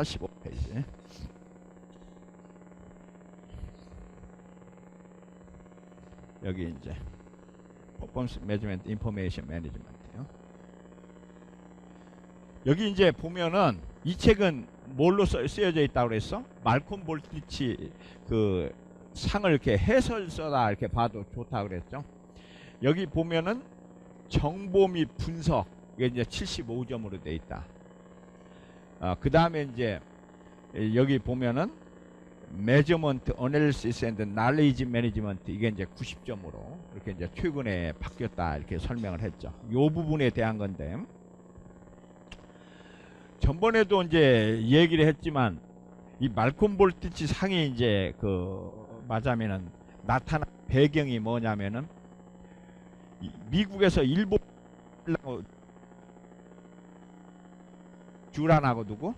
85페이지. 여기 이제 퍼포먼스 매니지먼트 인포메이션 매니지먼트요. 여기 이제 보면은 이 책은 뭘로 쓰여져 있다고 그랬어? 말콤 볼티치 그 상을 이렇게 해설서다 이렇게 봐도 좋다고 그랬죠. 여기 보면은 정보 및 분석 이게 이제 75점으로 돼 있다. 그 다음에 이제 여기 보면은 measurement, analysis and knowledge management 이게 이제 90점으로 이렇게 이제 최근에 바뀌었다 이렇게 설명을 했죠. 요 부분에 대한 건데 전번에도 이제 얘기를 했지만 이 말콤 볼티치 상이 이제 그 맞아면은 나타난 배경이 뭐냐면은 미국에서 일본 주란하고 누구?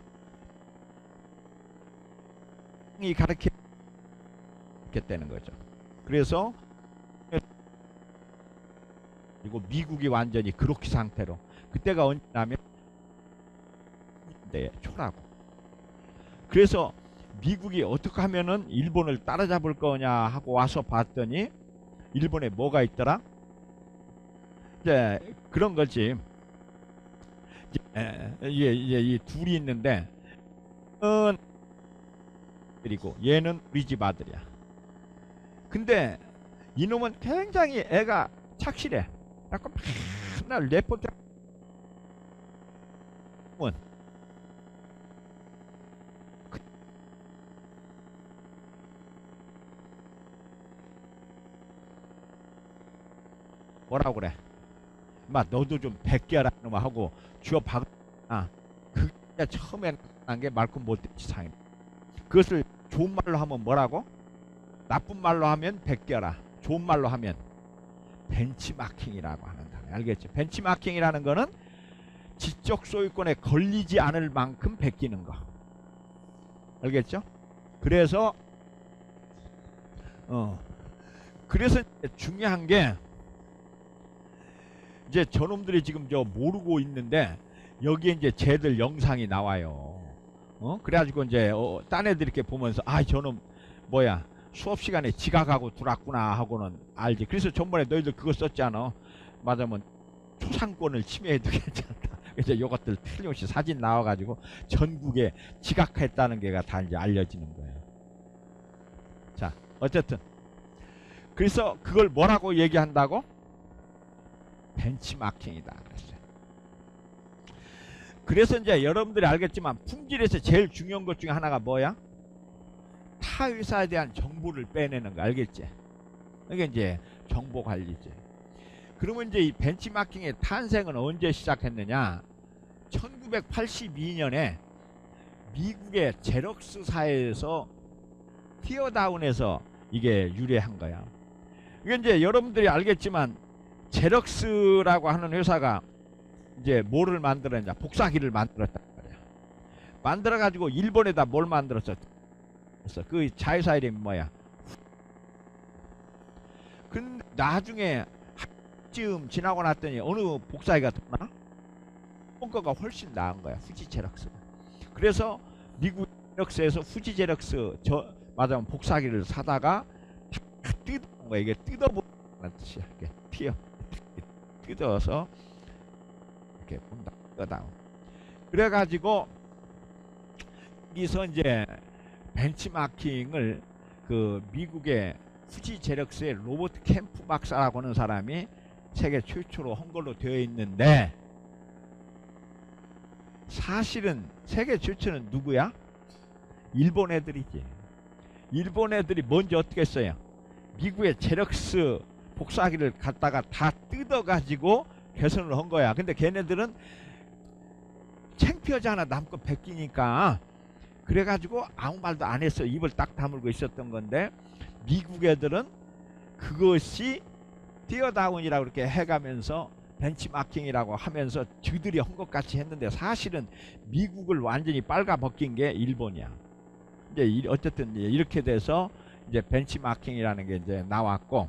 이 가르치겠다는 거죠. 그래서 그리고 미국이 완전히 그렇게 상태로 그때가 언제냐면 네, 초라고. 그래서 미국이 어떻게 하면은 일본을 따라잡을 거냐 하고 와서 봤더니 일본에 뭐가 있더라? 이제 그런 거지. 이제 이 둘이 있는데 그리고 얘는 우리 집 아들이야. 근데 이놈은 굉장히 애가 착실해. 약간 맨날 레포트 뭐라고 그래? 막 너도 좀 베껴라 하고 주어 박. 그게 처음에 난 게 말콤 볼티치 상입니다. 그것을 좋은 말로 하면 뭐라고? 나쁜 말로 하면 베껴라. 좋은 말로 하면 벤치마킹이라고 하는 단어. 알겠죠? 벤치마킹이라는 거는 지적 소유권에 걸리지 않을 만큼 베끼는 거. 알겠죠? 그래서 그래서 중요한 게 이제 저놈들이 지금 저 모르고 있는데 여기에 이제 쟤들 영상이 나와요. 그래가지고 이제 딴 애들 이렇게 보면서 아 저놈 뭐야 수업 시간에 지각하고 들어왔구나 하고는 알지. 그래서 전번에 너희들 그거 썼잖아. 맞으면 초상권을 침해해도 괜찮다. 이제 요것들 틀림없이 사진 나와가지고 전국에 지각했다는 게가 다 이제 알려지는 거예요. 자 어쨌든 그래서 그걸 뭐라고 얘기한다고? 벤치마킹이다 그랬어요. 그래서 이제 여러분들이 알겠지만 품질에서 제일 중요한 것 중에 하나가 뭐야? 타 회사에 대한 정보를 빼내는 거 알겠지? 이게 이제 정보 관리지. 그러면 이제 이 벤치마킹의 탄생은 언제 시작했느냐? 1982년에 미국의 제럭스사에서 티어다운에서 이게 유래한 거야. 이게 이제 여러분들이 알겠지만 제럭스라고 하는 회사가 이제 뭐를 만들었냐? 복사기를 만들었단 말이야. 만들어 가지고 일본에다 뭘 만들었어? 그 자회사 이름이 뭐야? 근데 나중에 한쯤 지나고 났더니 어느 복사기가 더 나아? 일본 거가 훨씬 나은 거야. 후지 제럭스. 그래서 미국 제럭스에서 후지 제럭스 맞아면 복사기를 사다가 뜯어본 거야. 이게 뜯어보는 뜻이야. 이렇게 뜯어서 이렇게 본다. 뜯어다운. 그래가지고 여기서 이제 벤치마킹을 그 미국의 후지 제럭스의 로버트 캠프 박사라고 하는 사람이 세계 최초로 한 걸로 되어 있는데 사실은 세계 최초는 누구야? 일본 애들이지. 일본 애들이 먼저 어떻게 했어요? 미국의 제럭스 복사기를 갖다가 다 뜯어가지고 개선을 한 거야. 근데 걔네들은 창피하잖아. 남껏 베끼니까. 그래가지고 아무 말도 안 했어. 입을 딱 다물고 있었던 건데 미국 애들은 그것이 티어다운이라고 이렇게 해가면서 벤치마킹이라고 하면서 저들이 한 것 같이 했는데 사실은 미국을 완전히 빨가벗긴 게 일본이야. 이제 어쨌든 이렇게 돼서 이제 벤치마킹이라는 게 이제 나왔고,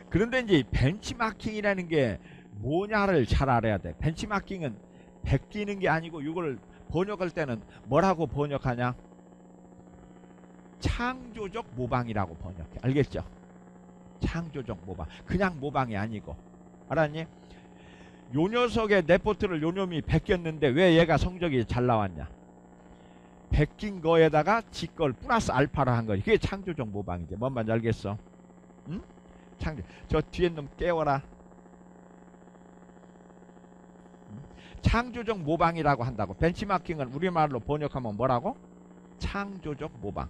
그런데 이제 벤치마킹이라는 게 뭐냐를 잘 알아야 돼. 벤치마킹은 베끼는 게 아니고 이걸 번역할 때는 뭐라고 번역하냐? 창조적 모방이라고 번역해. 알겠죠? 창조적 모방. 그냥 모방이 아니고. 알았니? 요 녀석의 레포트를 요 놈이 베꼈는데 왜 얘가 성적이 잘 나왔냐? 베낀 거에다가 지 걸 플러스 알파를 한 거지. 그게 창조적 모방이지. 뭔 말인지 알겠어? 응? 저 뒤에 놈 깨워라. 창조적 모방이라고 한다고. 벤치마킹은 우리말로 번역하면 뭐라고? 창조적 모방.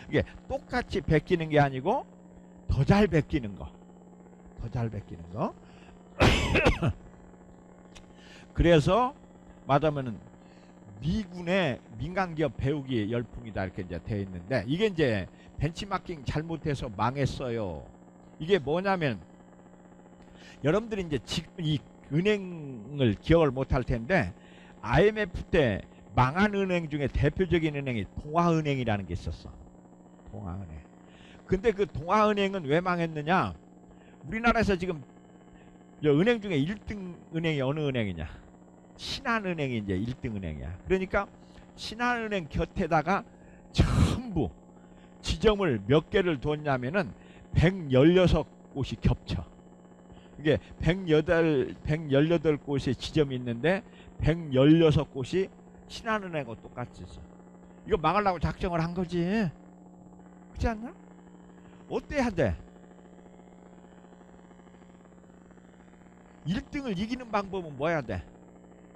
이게 똑같이 베끼는 게 아니고 더 잘 베끼는 거. 더 잘 베끼는 거. 그래서 말하면은 미군의 민간기업 배우기 열풍이다 이렇게 이제 되어 있는데, 이게 이제 벤치마킹 잘못해서 망했어요. 이게 뭐냐면 여러분들이 이제 지금 이 은행을 기억을 못할 텐데, IMF 때 망한 은행 중에 대표적인 은행이 동아은행이라는 게 있었어. 동아은행. 근데 그 동아은행은 왜 망했느냐? 우리나라에서 지금 은행 중에 1등 은행이 어느 은행이냐? 신한은행이 이제 1등 은행이야. 그러니까 신한은행 곁에다가 전부 지점을 몇 개를 뒀냐면은 116곳이 겹쳐. 이게 118곳의 지점이 있는데 116곳이 신한은행하고 똑같이 있어. 이거 막으려고 작정을 한 거지. 그렇지 않나? 어때야 돼? 1등을 이기는 방법은 뭐야 돼?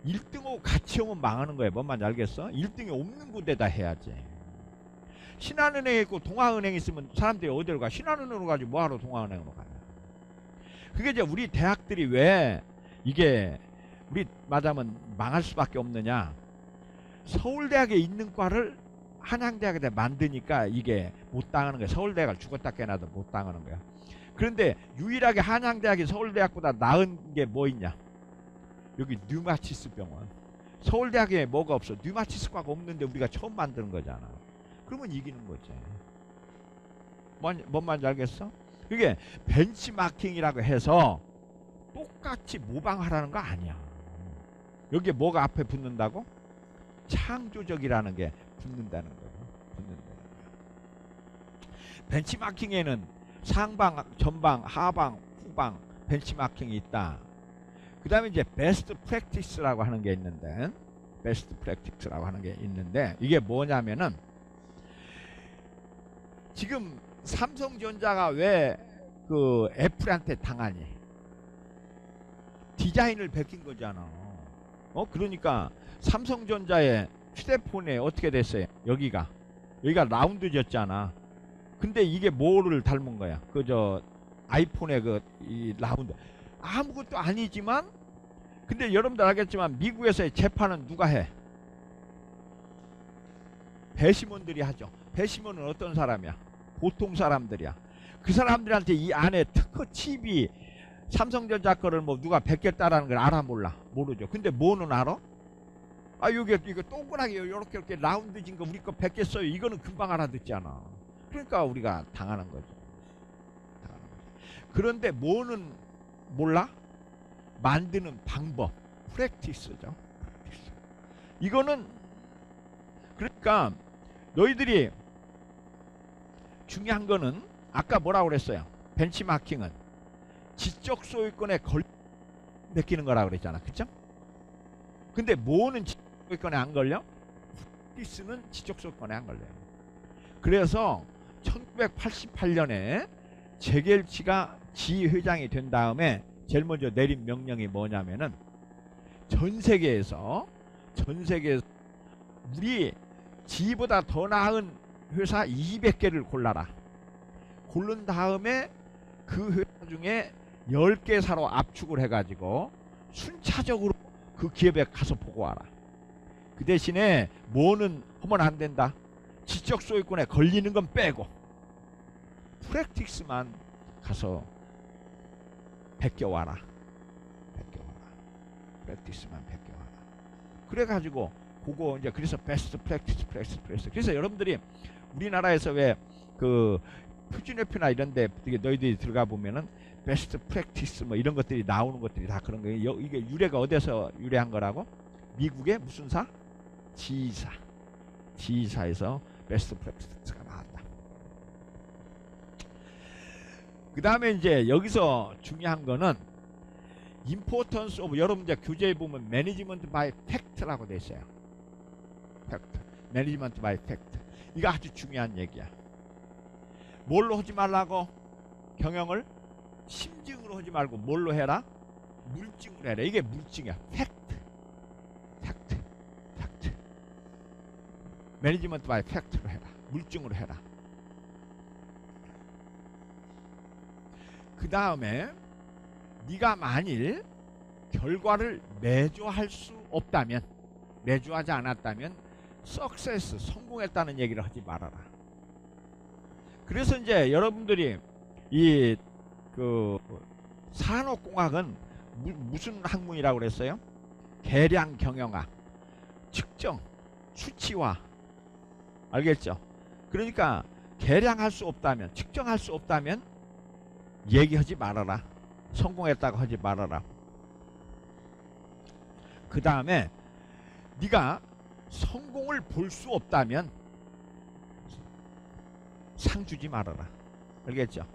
1등하고 같이 오면 망하는 거야. 뭔 말인지 알겠어? 1등이 없는 곳에다 해야지. 신한은행에 있고 동아은행 있으면 사람들이 어디로 가? 신한은행으로 가지 뭐하러 동아은행으로 가냐. 그게 이제 우리 대학들이 왜 이게 우리 말하면 망할 수밖에 없느냐. 서울대학에 있는 과를 한양대학에 만드니까 이게 못 당하는 거야. 서울대학을 죽었다 깨나도 못 당하는 거야. 그런데 유일하게 한양대학이 서울대학보다 나은 게 뭐 있냐? 여기 뉴마치스 병원. 서울대학에 뭐가 없어? 뉴마치스과가 없는데 우리가 처음 만드는 거잖아. 그러면 이기는 거지. 뭔 말인지 알겠어? 그게 벤치마킹이라고 해서 똑같이 모방하라는 거 아니야. 여기에 뭐가 앞에 붙는다고? 창조적이라는 게 붙는다는 거예요. 붙는다는 거예요. 벤치마킹에는 상방, 전방, 하방, 후방 벤치마킹이 있다. 그 다음에 이제 베스트 프랙티스라고 하는 게 있는데, 베스트 프랙티스라고 하는 게 있는데, 이게 뭐냐면은 지금 삼성전자가 왜 그 애플한테 당하니? 디자인을 베낀 거잖아. 그러니까 삼성전자의 휴대폰에 어떻게 됐어요? 여기가 라운드졌잖아. 근데 이게 뭐를 닮은 거야? 그저 아이폰의 이 라운드. 아무것도 아니지만, 근데 여러분들 알겠지만 미국에서의 재판은 누가 해? 배심원들이 하죠. 배심원은 어떤 사람이야? 보통 사람들이야. 그 사람들한테 이 안에 특허 칩이 삼성전자 거를 뭐 누가 베꼈다라는 걸 알아 몰라? 모르죠. 근데 뭐는 알아? 아, 이거 동그랗게 이렇게 라운드진 거 우리 거 베꼈어요. 이거는 금방 알아듣잖아. 그러니까 우리가 당하는 거죠. 그런데 뭐는 몰라? 만드는 방법, 프랙티스죠. 프랙티스. 이거는 그러니까 너희들이 중요한 거는 아까 뭐라고 그랬어요? 벤치마킹은 지적 소유권에 맡기는 거라고 그랬잖아. 그쵸? 근데 뭐는 지적 소유권에 안 걸려? 프랙티스는 지적 소유권에 안 걸려요. 그래서 1988년에 제겔치가 지회장이 된 다음에 제일 먼저 내린 명령이 뭐냐면은 전 세계에서 우리 지보다 더 나은 회사 200개를 골라라. 고른 다음에 그 회사 중에 10개사로 압축을 해가지고 순차적으로 그 기업에 가서 보고 와라. 그 대신에 뭐는 하면 안 된다. 지적 소유권에 걸리는 건 빼고 프랙티스만 가서 베껴와라. 프랙티스만 베껴와라. 그래가지고 그거 이제 그래서 베스트 프랙티스. 그래서 여러분들이 우리나라에서 왜 그 표준협회나 이런데 너희들이 들어가 보면은 베스트 프랙티스 뭐 이런 것들이 나오는 것들이 다 그런 거예요. 이게 유래가 어디서 유래한 거라고? 미국의 무슨 사? G사에서 베스트 프랙티스가 나왔다. 그 다음에 이제 여기서 중요한 거는 importance of, 여러분 이제 교재에 보면 management by fact라고 돼 있어요. fact, management by fact. 이거 아주 중요한 얘기야. 뭘로 하지 말라고? 경영을 심증으로 하지 말고 뭘로 해라? 물증으로 해라. 이게 물증이야. fact. 매니지먼트 바이 팩트로 해라. 물증으로 해라. 그 다음에 네가 만일 결과를 매조할 수 없다면, 매조하지 않았다면 석세스, 성공했다는 얘기를 하지 말아라. 그래서 이제 여러분들이 이 그 산업공학은 무슨 학문이라고 그랬어요? 계량 경영학, 측정, 수치화. 알겠죠? 그러니까 계량할 수 없다면, 측정할 수 없다면 얘기하지 말아라. 성공했다고 하지 말아라. 그 다음에 네가 성공을 볼 수 없다면 상 주지 말아라. 알겠죠?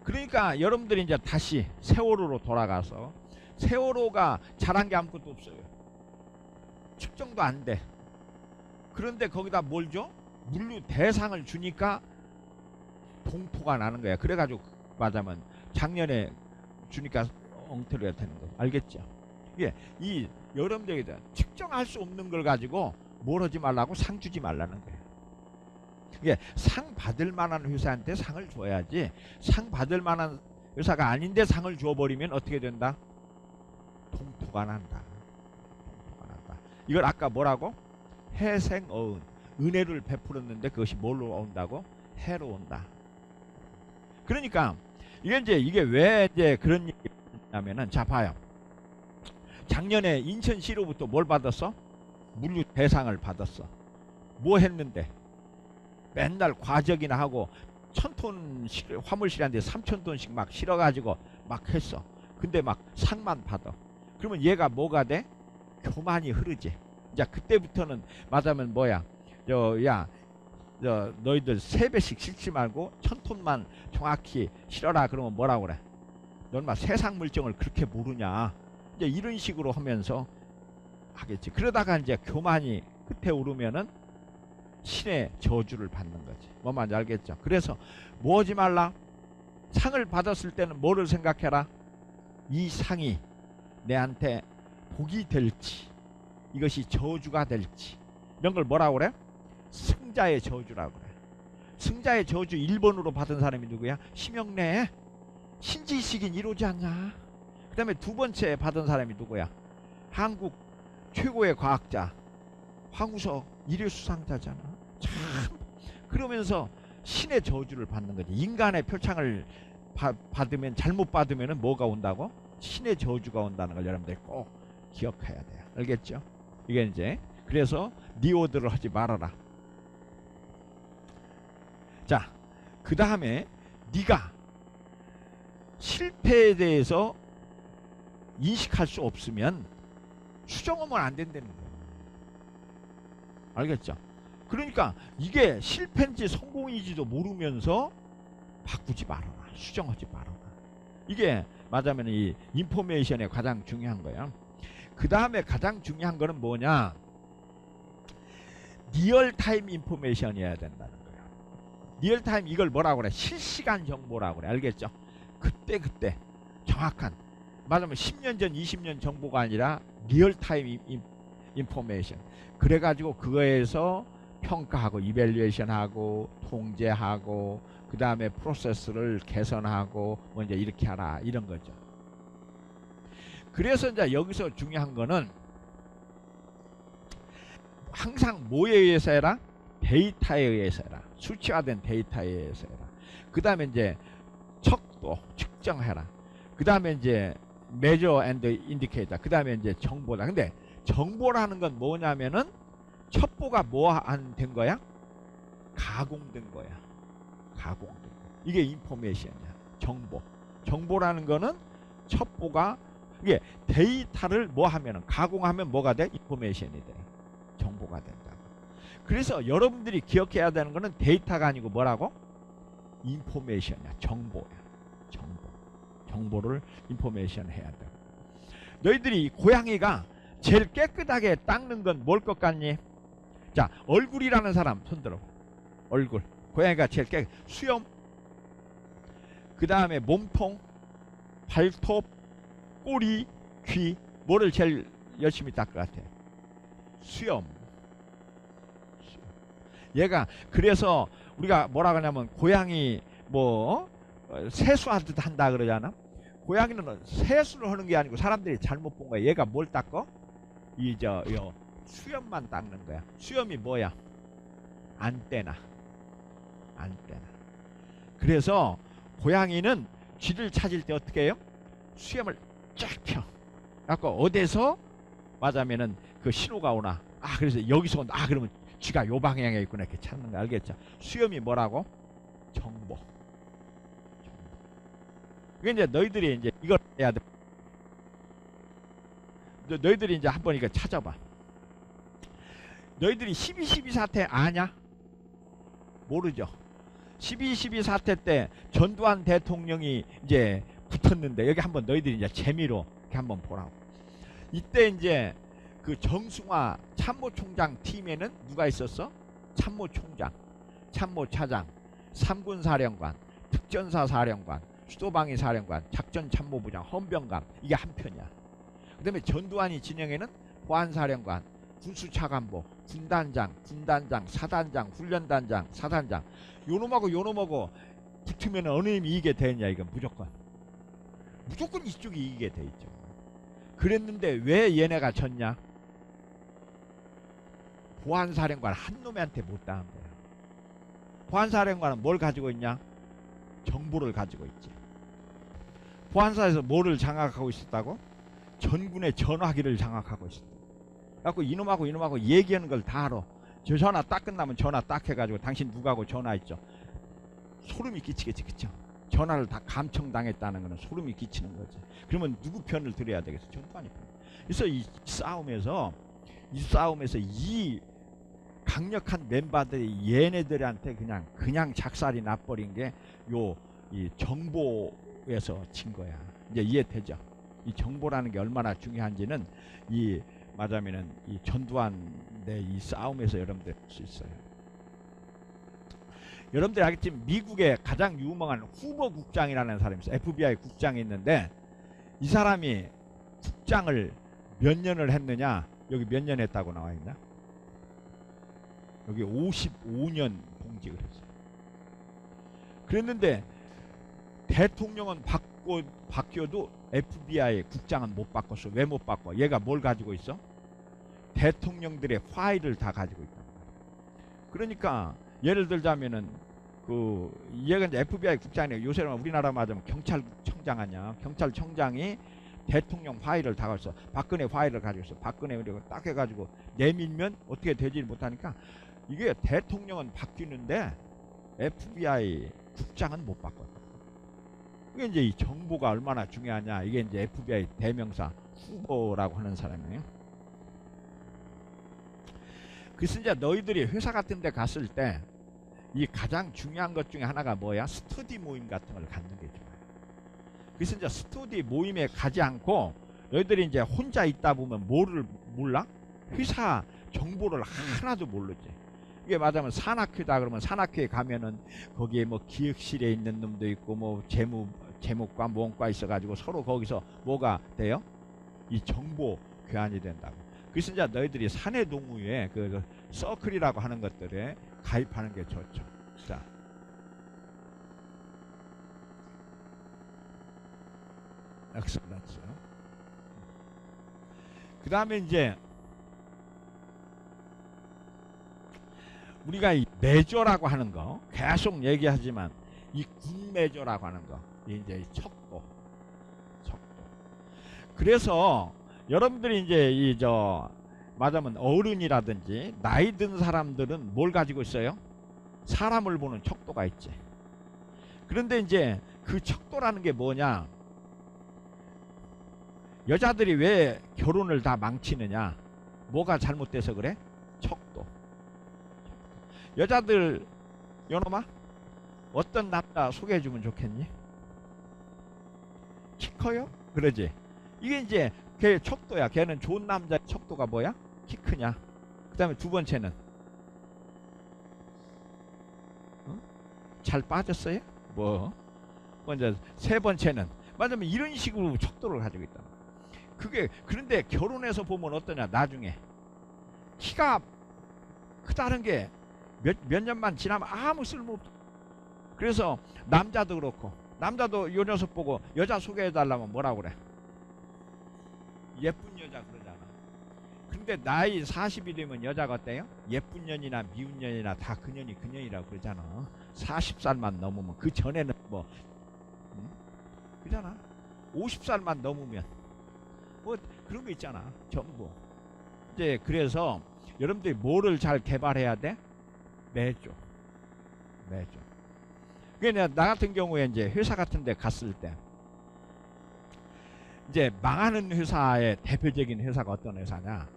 그러니까 여러분들이 이제 다시 세월호로 돌아가서, 세월호가 잘한 게 아무것도 없어요. 측정도 안 돼. 그런데 거기다 뭘 줘? 물류 대상을 주니까 동포가 나는 거야. 그래가지고 맞으면 작년에 주니까 엉터리가 되는 거. 알겠죠? 예, 이 여러분들이 측정할 수 없는 걸 가지고 뭘 하지 말라고? 상 주지 말라는 거예요. 예, 상 받을 만한 회사한테 상을 줘야지, 상 받을 만한 회사가 아닌데 상을 줘버리면 어떻게 된다? 동포가 난다. 이걸 아까 뭐라고? 해생어은, 은혜를 베풀었는데 그것이 뭘로 온다고? 해로 온다. 그러니까 이게 왜 이제 그런 얘기냐면은, 자 봐요. 작년에 인천시로부터 뭘 받았어? 물류 대상을 받았어. 뭐 했는데? 맨날 과적이나 하고 1000톤 화물 실었는데 3000톤씩 막 실어가지고 막 했어. 근데 막 상만 받아. 그러면 얘가 뭐가 돼? 교만이 흐르지. 자, 그때부터는 맞으면 뭐야? 너희들 3배씩 실지 말고 1000톤만 정확히 실어라. 그러면 뭐라고 그래? 넌 막 세상 물정을 그렇게 모르냐? 이제 이런 식으로 하면서 하겠지. 그러다가 이제 교만이 끝에 오르면은 신의 저주를 받는 거지. 뭐 말인지 알겠죠? 그래서 뭐 하지 말라? 상을 받았을 때는 뭐를 생각해라? 이 상이 내한테 복이 될지, 이것이 저주가 될지, 이런 걸 뭐라고 그래? 승자의 저주라고 그래. 승자의 저주 1번으로 받은 사람이 누구야? 심영래. 신지식인 이루지 않냐? 그 다음에 두 번째 받은 사람이 누구야? 한국 최고의 과학자 황우석 이류수상자잖아. 참, 그러면서 신의 저주를 받는 거지. 인간의 표창을 받으면, 잘못 받으면 뭐가 온다고? 신의 저주가 온다는 걸 여러분들 꼭 기억해야 돼요. 알겠죠? 이게 이제 그래서 니오드를 하지 말아라. 자, 그 다음에 네가 실패에 대해서 인식할 수 없으면 수정하면 안 된다는 거예요. 알겠죠? 그러니까 이게 실패인지 성공인지도 모르면서 바꾸지 말아라. 수정하지 말아라. 이게 맞으면 이 인포메이션의 가장 중요한 거야. 그 다음에 가장 중요한 거는 뭐냐? 리얼타임 인포메이션이어야 된다는 거야. 리얼타임, 이걸 뭐라고 그래? 실시간 정보라고 그래. 알겠죠? 그때 정확한, 맞으면 10년 전 20년 정보가 아니라 리얼타임 인포메이션. 그래가지고 그거에서 평가하고 이밸류에이션하고 통제하고 그 다음에 프로세스를 개선하고 뭐 이제 이렇게 하라, 이런 거죠. 그래서 이제 여기서 중요한 거는 항상 뭐에 의해서 해라? 데이터에 의해서 해라. 수치화된 데이터에 의해서 해라. 그 다음에 이제 척도, 측정해라. 그 다음에 이제 measure and indicate. 그 다음에 이제 정보다. 근데 정보라는 건 뭐냐면은 첩보가 뭐 안 된 거야? 가공된 거야. 가공된 거. 이게 인포메이션이야. 정보. 정보라는 거는 첩보가, 이게 데이터를 뭐 하면은, 가공하면 뭐가 돼? 인포메이션이 돼. 정보. 정보가 된다고. 그래서 여러분들이 기억해야 되는 거는 데이터가 아니고 뭐라고? 인포메이션이야. 정보야. 정보를 인포메이션 해야 돼. 너희들이 고양이가 제일 깨끗하게 닦는 건 뭘 것 같니? 자, 얼굴이라는 사람 손 들어. 얼굴. 고양이가 제일 깨끗. 수염. 그 다음에 몸통, 발톱, 꼬리, 귀. 뭐를 제일 열심히 닦을 것 같아? 수염. 얘가 그래서 우리가 뭐라 그러냐면 고양이 뭐 세수하듯 한다 그러잖아. 고양이는 세수를 하는 게 아니고 사람들이 잘못 본 거야. 얘가 뭘 닦어? 요 수염만 닦는 거야. 수염이 뭐야? 안테나. 그래서 고양이는 쥐를 찾을 때 어떻게 해요? 수염을 쫙 펴. 갖고 어디서 맞으면은 그 신호가 오나. 아, 그래서 여기서 온다. 아, 그러면 쥐가 요 방향에 있구나. 이렇게 찾는 거 알겠죠? 수염이 뭐라고? 정보. 그게 이제 너희들이 이제 이걸 해야 돼. 너희들이 이제 한번 이거 찾아봐. 너희들이 12.12 사태 아냐? 모르죠. 12.12 사태 때 전두환 대통령이 이제 붙었는데 여기 한번 너희들이 이제 재미로 이렇게 한번 보라고. 이때 이제 그 정승화 참모총장 팀에는 누가 있었어? 참모총장, 참모차장, 삼군사령관, 특전사 사령관, 수도방위 사령관, 작전참모부장, 헌병감. 이게 한 편이야. 그 다음에 전두환이 진영에는 보안사령관, 군수차관보, 군단장, 사단장, 훈련단장, 사단장. 요놈하고 붙으면 어느 놈이 이기게 되냐. 이건 무조건 이쪽이 이기게 돼 있죠. 그랬는데 왜 얘네가 졌냐? 보안사령관 한 놈한테 못 당한 거야. 보안사령관은 뭘 가지고 있냐? 정보를 가지고 있지. 보안사에서 뭐를 장악하고 있었다고? 전군의 전화기를 장악하고 있었다. 그래갖고 이놈하고 얘기하는 걸 다 알아. 저 전화 딱 끝나면 전화 딱 해가지고 당신 누구하고 전화했죠? 소름이 끼치겠지, 그쵸? 전화를 다 감청당했다는 거는 소름이 끼치는 거지. 그러면 누구 편을 들어야 되겠어? 전두환이 편. 그래서 이 싸움에서 이 강력한 멤버들이 얘네들한테 그냥 작살이 나버린 게 이 정보에서 진 거야. 이제 이해되죠? 이 정보라는 게 얼마나 중요한지는 맞아면은 이 전두환의 이 싸움에서 여러분들 볼 수 있어요. 여러분들 알겠지만 미국의 가장 유명한 후버 국장이라는 사람이 있어요. FBI 국장이 있는데 이 사람이 국장을 몇 년을 했느냐? 여기 몇 년 했다고 나와 있나? 여기 55년 봉직을 했어요. 그랬는데 대통령은 바뀌어도 FBI 국장은 못 바꿨어. 왜 못 바꿔? 얘가 뭘 가지고 있어? 대통령들의 파일을 다 가지고 있다. 그러니까 예를 들자면은 얘가 이제 FBI 국장이에요. 요새는 우리나라 말하면 경찰청장 아니야. 경찰청장이 대통령 파일을 다 가지고 있어. 박근혜 파일을 가지고 있어. 박근혜 그리고 딱 해가지고 내밀면 어떻게 되지 못하니까 이게 대통령은 바뀌는데 FBI 국장은 못 바꿨다. 이게 이제 이 정보가 얼마나 중요하냐. 이게 이제 FBI 대명사 후보라고 하는 사람이에요. 그래서 이제 너희들이 회사 같은 데 갔을 때 이 가장 중요한 것 중에 하나가 뭐야? 스터디 모임 같은 걸 갖는 게 좋아요. 그래서 이제 스터디 모임에 가지 않고 너희들이 이제 혼자 있다 보면 뭐를 몰라? 회사 정보를 하나도 모르지. 이게 맞으면 산학회다 그러면 산학회에 가면은 거기에 뭐 기획실에 있는 놈도 있고 뭐 재무과 무언과 있어가지고 서로 거기서 뭐가 돼요? 이 정보 교환이 된다고. 그래서 이제 너희들이 사내 동호회 그 서클이라고 하는 것들에 가입하는 게 좋죠. 자, 엑셀런스. 그 다음에 이제 우리가 이 매저라고 하는 거 계속 얘기하지만 이 군매저라고 하는 거 이제 척도. 그래서 여러분들이 이제 맞으면 어른이라든지 나이 든 사람들은 뭘 가지고 있어요? 사람을 보는 척도가 있지. 그런데 이제 그 척도라는 게 뭐냐? 여자들이 왜 결혼을 다 망치느냐? 뭐가 잘못돼서 그래? 척도. 여자들 요놈아 어떤 남자 소개해주면 좋겠니? 키 커요? 그러지. 이게 이제 걔 척도야. 걔는 좋은 남자의 척도가 뭐야? 키 크냐. 그 다음에 두 번째는 잘 빠졌어요? 뭐 먼저 세 번째는 맞으면 이런 식으로 척도를 가지고 있다. 그게 그런데 결혼해서 보면 어떠냐. 나중에 키가 크다는 게 몇 년만 지나면 아무 쓸모없다. 그래서 남자도 그렇고 남자도 요 녀석 보고 여자 소개해달라면 뭐라고 그래? 예쁜 여자 그러잖아. 근데 나이 40이 되면 여자가 어때요? 예쁜 년이나 미운 년이나 다 그년이 그년이라고 그러잖아. 40살만 넘으면 그 전에는 뭐 그잖아. 50살만 넘으면 뭐 그런 거 있잖아. 전부 이제 그래서 여러분들이 뭐를 잘 개발해야 돼? 매조. 그러니까 나 같은 경우에 이제 회사 같은 데 갔을 때 이제 망하는 회사의 대표적인 회사가 어떤 회사냐?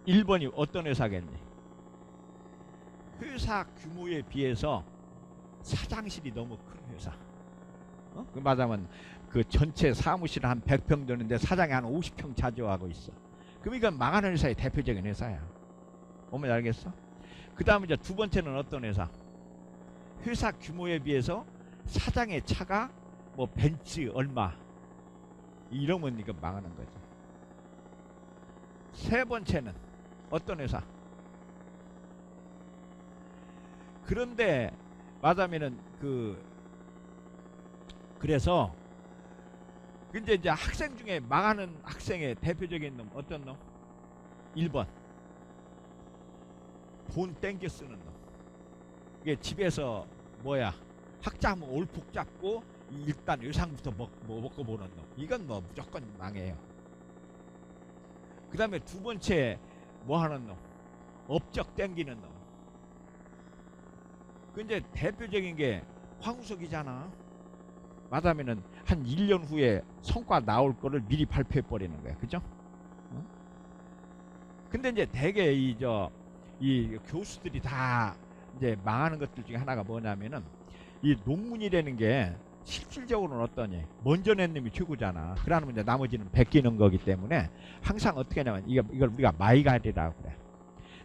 1번이 어떤 회사겠니? 회사 규모에 비해서 사장실이 너무 큰 회사. 그 말하면 그 전체 사무실 한 100평 되는데 사장이 한 50평 차지하고 있어. 그럼 이건 망하는 회사의 대표적인 회사야. 오면 알겠어? 그 다음에 이제 두 번째는 어떤 회사? 회사 규모에 비해서 사장의 차가 뭐 벤츠 얼마 이러면 이거 망하는 거지. 세 번째는 어떤 회사? 그런데 말하면은 그래서 근데 이제 학생 중에 망하는 학생의 대표적인 놈 어떤 놈? 1번 돈 땡겨 쓰는 놈. 이게 집에서 뭐야 학자하면 올푹 잡고 일단 의상부터 먹고 보는 놈. 이건 뭐 무조건 망해요. 그 다음에 두 번째 뭐 하는 놈? 업적 땡기는 놈. 그 이제 대표적인 게 황우석이잖아. 말하면은 한 1년 후에 성과 나올 거를 미리 발표해 버리는 거야. 그죠? 근데 이제 대개 이 교수들이 다 이제 망하는 것들 중에 하나가 뭐냐면은 이 논문이라는 게 실질적으로는 어떠니? 먼저 낸 놈이 최고잖아. 그러면 이제 나머지는 베끼는 거기 때문에 항상 어떻게 하냐면 이걸 우리가 마이가리라고 그래.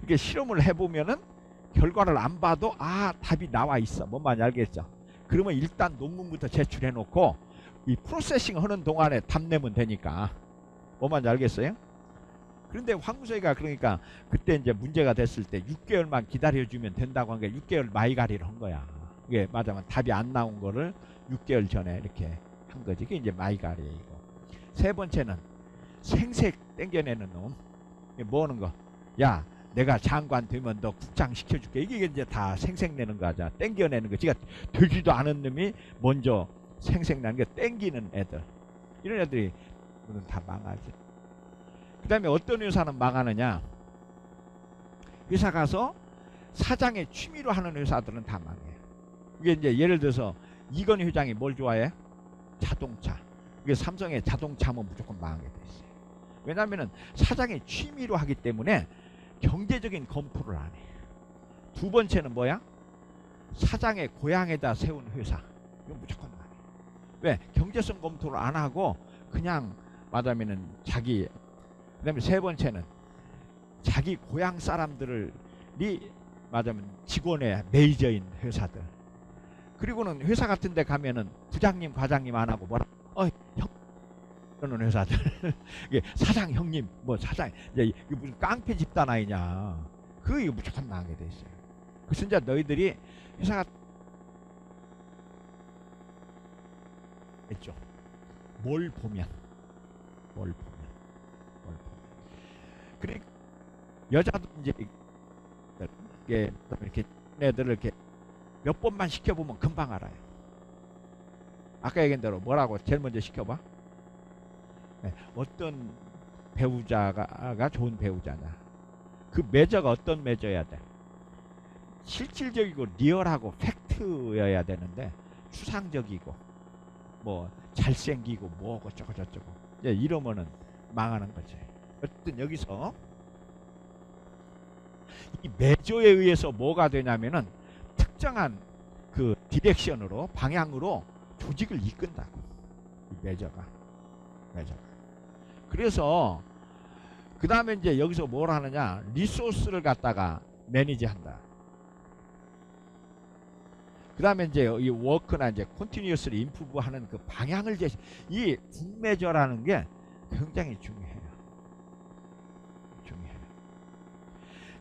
이게 실험을 해보면은 결과를 안 봐도 답이 나와 있어. 뭔 말인지 알겠죠? 그러면 일단 논문부터 제출해 놓고 이 프로세싱 하는 동안에 답 내면 되니까. 뭔 말인지 알겠어요? 그런데 황무석이가 그러니까 그때 이제 문제가 됐을 때 6개월만 기다려주면 된다고 한 게 6개월 마이가리를 한 거야. 이게 맞아면 답이 안 나온 거를 6개월 전에 이렇게 한 거지. 그게 이제 마이가리이고. 세 번째는 생색 땡겨내는 놈. 이게 뭐 하는 거? 야, 내가 장관 되면 너 국장 시켜줄게. 이게 이제 다 생색내는 거죠. 땡겨내는 거. 지가 되지도 않은 놈이 먼저 생색나는 게 땡기는 애들. 이런 애들이 다 망하지. 그 다음에 어떤 회사는 망하느냐? 회사 가서 사장의 취미로 하는 회사들은 다 망해요. 이게 이제 예를 들어서 이건희 회장이 뭘 좋아해? 자동차. 이게 삼성의 자동차면 무조건 망하게 돼 있어요. 왜냐하면은 사장의 취미로 하기 때문에 경제적인 검토를 안 해. 두 번째는 뭐야? 사장의 고향에다 세운 회사. 이건 무조건 망해. 왜? 경제성 검토를 안 하고 그냥 말하면은 자기. 그 다음에 세 번째는 자기 고향 사람들이 말하면 직원의 메이저인 회사들. 그리고는 회사 같은 데 가면은 부장님 과장님 안 하고 뭐라 형 그러는 회사들. 이게 사장 형님 뭐 사장 이제 이게 무슨 깡패 집단 아니냐. 그게 무조건 망하게 돼 있어요. 그래서 이제 너희들이 회사가 했죠. 뭘 보면 그래 여자도 이제 이렇게 애들을 이렇게 몇 번만 시켜보면 금방 알아요. 아까 얘기한 대로 뭐라고 제일 먼저 시켜봐? 네, 어떤 배우자가 좋은 배우자냐. 그 매저가 어떤 매저여야 돼? 실질적이고 리얼하고 팩트여야 되는데 추상적이고 뭐 잘생기고 뭐고 저거 저쩌고 이러면은 망하는 거지. 어쨌든 여기서 이 매조에 의해서 뭐가 되냐면은 특정한 그 디렉션으로 방향으로 조직을 이끈다고. 이 매저가. 그래서 그 다음에 이제 여기서 뭘 하느냐, 리소스를 갖다가 매니지한다. 그 다음에 이제 이 워크나 이제 컨티뉴어스리 임프루브 하는 그 방향을 제시, 이 국매저라는 게 굉장히 중요해요.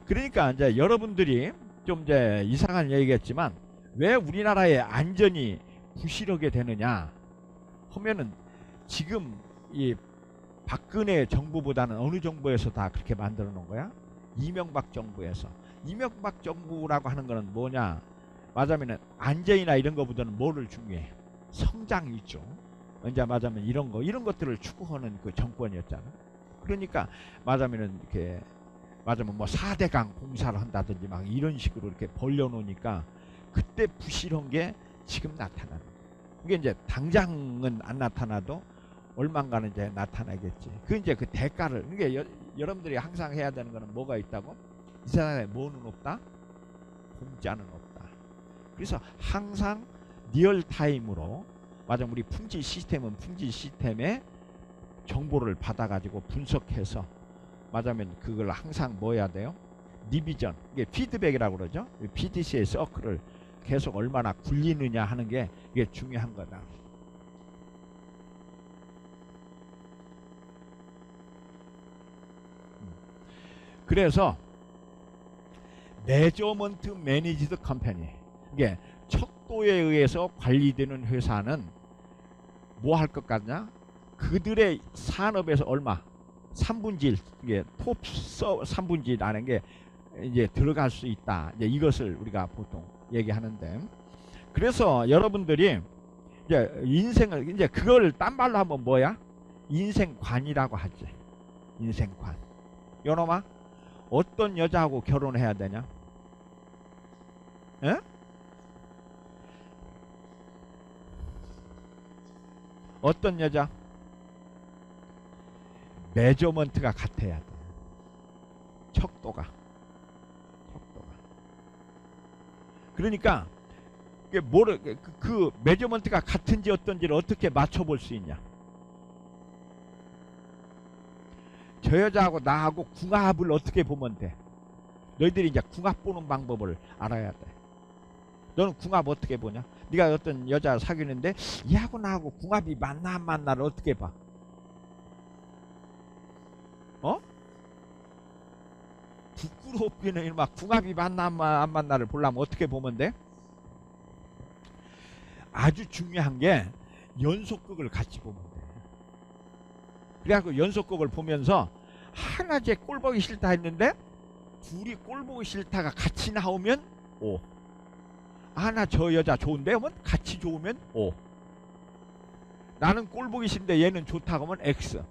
그러니까 이제 여러분들이 좀 이제 이상한 얘기겠지만 왜 우리나라의 안전이 부실하게 되느냐 하면은 지금 이 박근혜 정부보다는 어느 정부에서 다 그렇게 만들어 놓은 거야? 이명박 정부에서. 이명박 정부라고 하는 거는 뭐냐? 맞으면 안전이나 이런 거보다는 뭐를 중요해? 성장 위주. 이제 맞으면 이런 것들을 추구하는 그 정권이었잖아. 그러니까 맞으면은 이렇게 맞으면 뭐 4대강 공사를 한다든지 막 이런 식으로 이렇게 벌려놓으니까 그때 부실한 게 지금 나타나는 거예요. 그게 이제 당장은 안 나타나도 얼만가는 이제 나타나겠지. 그 이제 그 대가를, 그게 여러분들이 항상 해야 되는 거는 뭐가 있다고? 이 세상에 뭐는 없다? 공짜는 없다. 그래서 항상 리얼타임으로, 맞아, 우리 품질 시스템은 품질 시스템에 정보를 받아가지고 분석해서 맞으면 그걸 항상 뭐 해야 돼요? 리비전, 이게 피드백이라고 그러죠. PDC의 서클을 계속 얼마나 굴리느냐 하는 게 이게 중요한 거다. 그래서 메저먼트 매니지드 컴퍼니, 이게 척도에 의해서 관리되는 회사는 뭐 할 것 같냐? 그들의 산업에서 얼마? 3분질, 이게 톱 3분질이라는 게 이제 들어갈 수 있다. 이제 이것을 우리가 보통 얘기하는데, 그래서 여러분들이 이제 인생을, 이제 그걸 딴 말로 하면 뭐야? 인생관이라고 하지. 인생관. 요놈아, 어떤 여자하고 결혼해야 되냐? 에? 어떤 여자? 메저먼트가 같아야 돼. 척도가. 그러니까 그 메저먼트가 같은지 어떤지를 어떻게 맞춰볼 수 있냐? 저 여자하고 나하고 궁합을 어떻게 보면 돼? 너희들이 이제 궁합 보는 방법을 알아야 돼. 너는 궁합 어떻게 보냐? 네가 어떤 여자 사귀는데 얘하고 나하고 궁합이 맞나 안 맞나를 어떻게 봐? 어? 부끄럽기는 막 궁합이 맞나 안 맞나를 보려면 어떻게 보면 돼? 아주 중요한 게 연속극을 같이 보면 돼. 그래갖고 연속극을 보면서 하나 제 꼴 보기 싫다 했는데 둘이 꼴 보기 싫다가 같이 나오면 O. 하나 저 여자 좋은데 하면 같이 좋으면 O. 나는 꼴 보기 싫은데 얘는 좋다고 하면 X.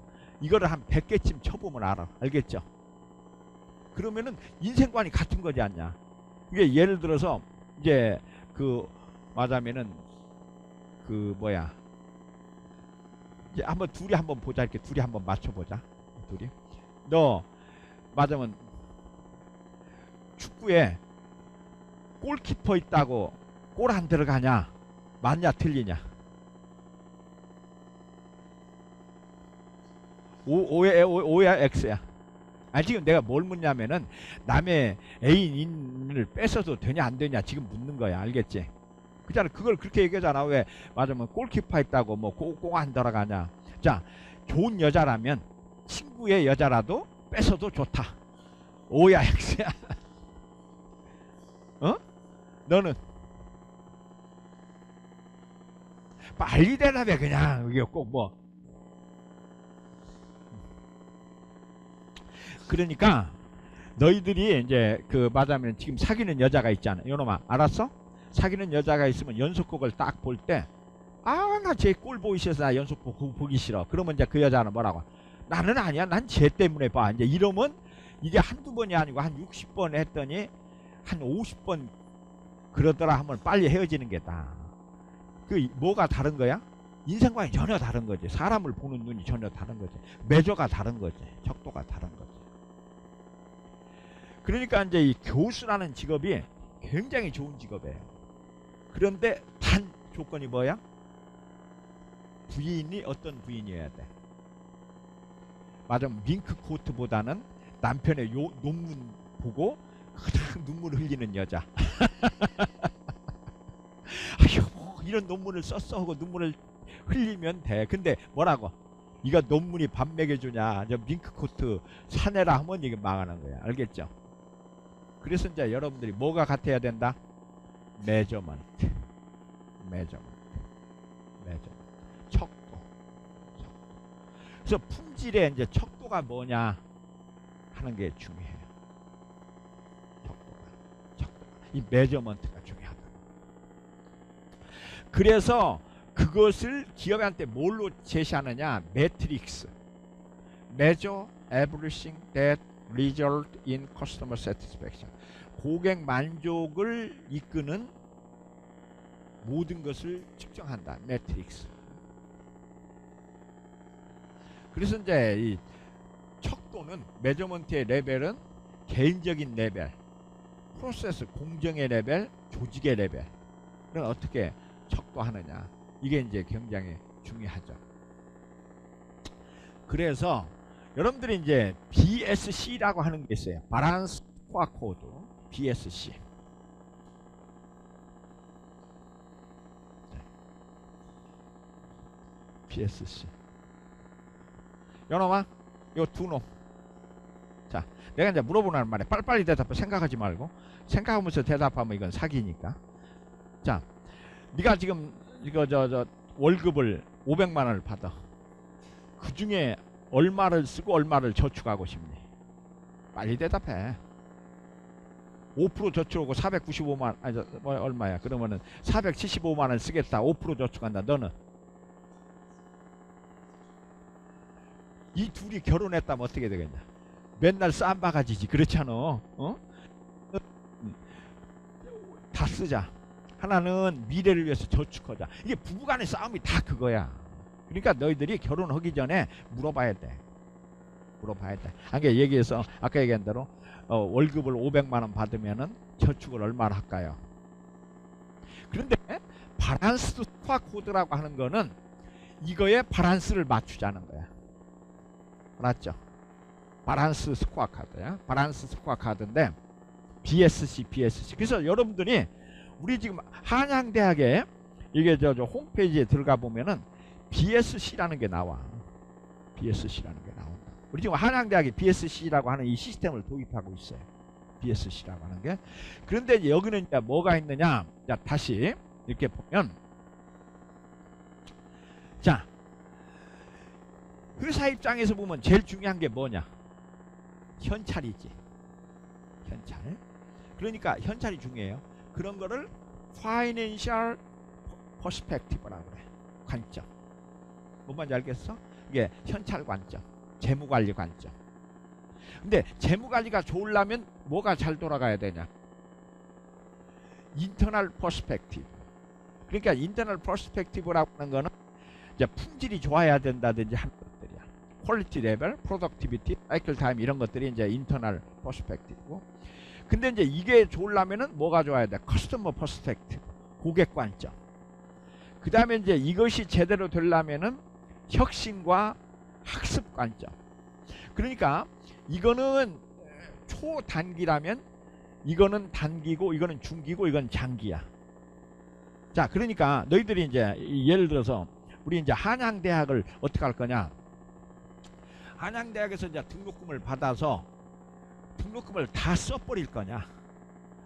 이거를 한 100개쯤 쳐보면 알아. 알겠죠? 그러면은 인생관이 같은 거지 않냐? 이게 예를 들어서 이제 그 맞으면은 그 뭐야, 이제 한번 둘이 한번 보자. 이렇게 둘이 한번 맞춰보자. 둘이 너 맞으면 축구에 골키퍼 있다고 골 안 들어가냐? 맞냐 틀리냐? O야 X야? 아니 지금 내가 뭘 묻냐면은 남의 애인을 뺏어도 되냐 안 되냐 지금 묻는 거야. 알겠지? 그잖아. 그걸 그렇게 얘기하잖아. 왜 맞으면 골키퍼 있다고 뭐 공 안 들어가냐? 자, 좋은 여자라면 친구의 여자라도 뺏어도 좋다. O야 X야? 어? 너는? 빨리 대답해. 그냥 이게 꼭 뭐. 그러니까 너희들이 이제 그 맞으면 지금 사귀는 여자가 있잖아. 요놈아 알았어? 사귀는 여자가 있으면 연속극을 딱 볼 때 아 나 쟤 꼴 보기 싫어서 나 연속극 보기 싫어. 그러면 이제 그 여자는 뭐라고? 나는 아니야. 난 쟤 때문에 봐. 이제 이러면 이게 한두 번이 아니고 한 60번 했더니 한 50번 그러더라 하면 빨리 헤어지는 게다. 그 뭐가 다른 거야? 인생관이 전혀 다른 거지. 사람을 보는 눈이 전혀 다른 거지. 매저가 다른 거지. 척도가 다른 거지. 그러니까 이제 이 교수라는 직업이 굉장히 좋은 직업이에요. 그런데 단 조건이 뭐야? 부인이 어떤 부인이어야 돼? 맞아, 밍크 코트보다는 남편의 요 논문 보고 그냥 눈물 흘리는 여자. 아휴, 이런 논문을 썼어 하고 눈물을 흘리면 돼. 근데 뭐라고? 이거 논문이 밥 먹여주냐? 저 밍크 코트 사내라 하면 이게 망하는 거야. 알겠죠? 그래서 이제 여러분들이 뭐가 같아야 된다? 메저먼트. 척도. 그래서 품질의 이제 척도가 뭐냐 하는 게 중요해요. 척도가. 이 메저먼트가 중요하다. 그래서 그것을 기업한테 뭘로 제시하느냐? 매트릭스. Measure everything that result in customer satisfaction. 고객 만족을 이끄는 모든 것을 측정한다. 매트릭스. 그래서 이제 이 척도는 메저먼트의 레벨은 개인적인 레벨, 프로세스 공정의 레벨, 조직의 레벨을 어떻게 척도하느냐. 이게 이제 굉장히 중요하죠. 그래서 여러분들이 이제 BSC라고 하는 게 있어요. 바란스 스코어 코드. BSC. BSC. 요놈아, 요 두 놈. 자, 내가 이제 물어보는 말에 빨리빨리 대답해. 생각하지 말고. 생각하면서 대답하면 이건 사기니까. 자, 네가 지금 이거 저 월급을 500만 원을 받아. 그 중에 얼마를 쓰고 얼마를 저축하고 싶니? 빨리 대답해. 5% 저축하고 495만, 아니 뭐 얼마야? 그러면은 475만 원 쓰겠다. 5% 저축한다. 너는? 이 둘이 결혼했다면 어떻게 되겠냐? 맨날 쌈바가지지. 그렇잖아. 어? 다 쓰자. 하나는 미래를 위해서 저축하자. 이게 부부간의 싸움이 다 그거야. 그러니까 너희들이 결혼하기 전에 물어봐야 돼. 아까 얘기한 대로 월급을 500만 원 받으면은 저축을 얼마나 할까요? 그런데 바란스 스코어 코드라고 하는 거는 이거에 바란스를 맞추자는 거야. 알았죠? 바란스 스코어 카드야. 바란스 스코어 카드인데 BSC. 그래서 여러분들이 우리 지금 한양대학에 이게 저 홈페이지에 들어가 보면은 BSC라는 게 나와. BSC라는 게 나온다. 우리 지금 한양대학이 BSC라고 하는 이 시스템을 도입하고 있어요. BSC라고 하는 게. 그런데 이제 여기는 이제 뭐가 있느냐? 자, 다시 이렇게 보면, 자, 회사 입장에서 보면 제일 중요한 게 뭐냐? 현찰이지. 현찰. 그러니까 현찰이 중요해요. 그런 거를 파이낸셜 퍼스펙티브라고 그래. 관점. 뭔 말인지 알겠어? 이게 현찰 관점, 재무관리 관점. 근데 재무관리가 좋으려면 뭐가 잘 돌아가야 되냐? 인터널 퍼스펙티브. 그러니까 인터널 퍼스펙티브라고 하는 거는 이제 품질이 좋아야 된다든지 하는 것들이야. 퀄리티 레벨, 프로덕티비티, 사이클 타임 이런 것들이 이제 인터널 퍼스펙티브고. 근데 이제 이게 좋으려면은 뭐가 좋아야 돼? 커스터머 퍼스펙티브, 고객 관점. 그 다음에 이제 이것이 제대로 되려면은 혁신과 학습 관점. 그러니까 이거는 초단기라면 이거는 단기고 이거는 중기고 이건 장기야. 자, 그러니까 너희들이 이제 예를 들어서 우리 이제 한양대학을 어떻게 할 거냐? 한양대학에서 이제 등록금을 받아서 등록금을 다 써버릴 거냐?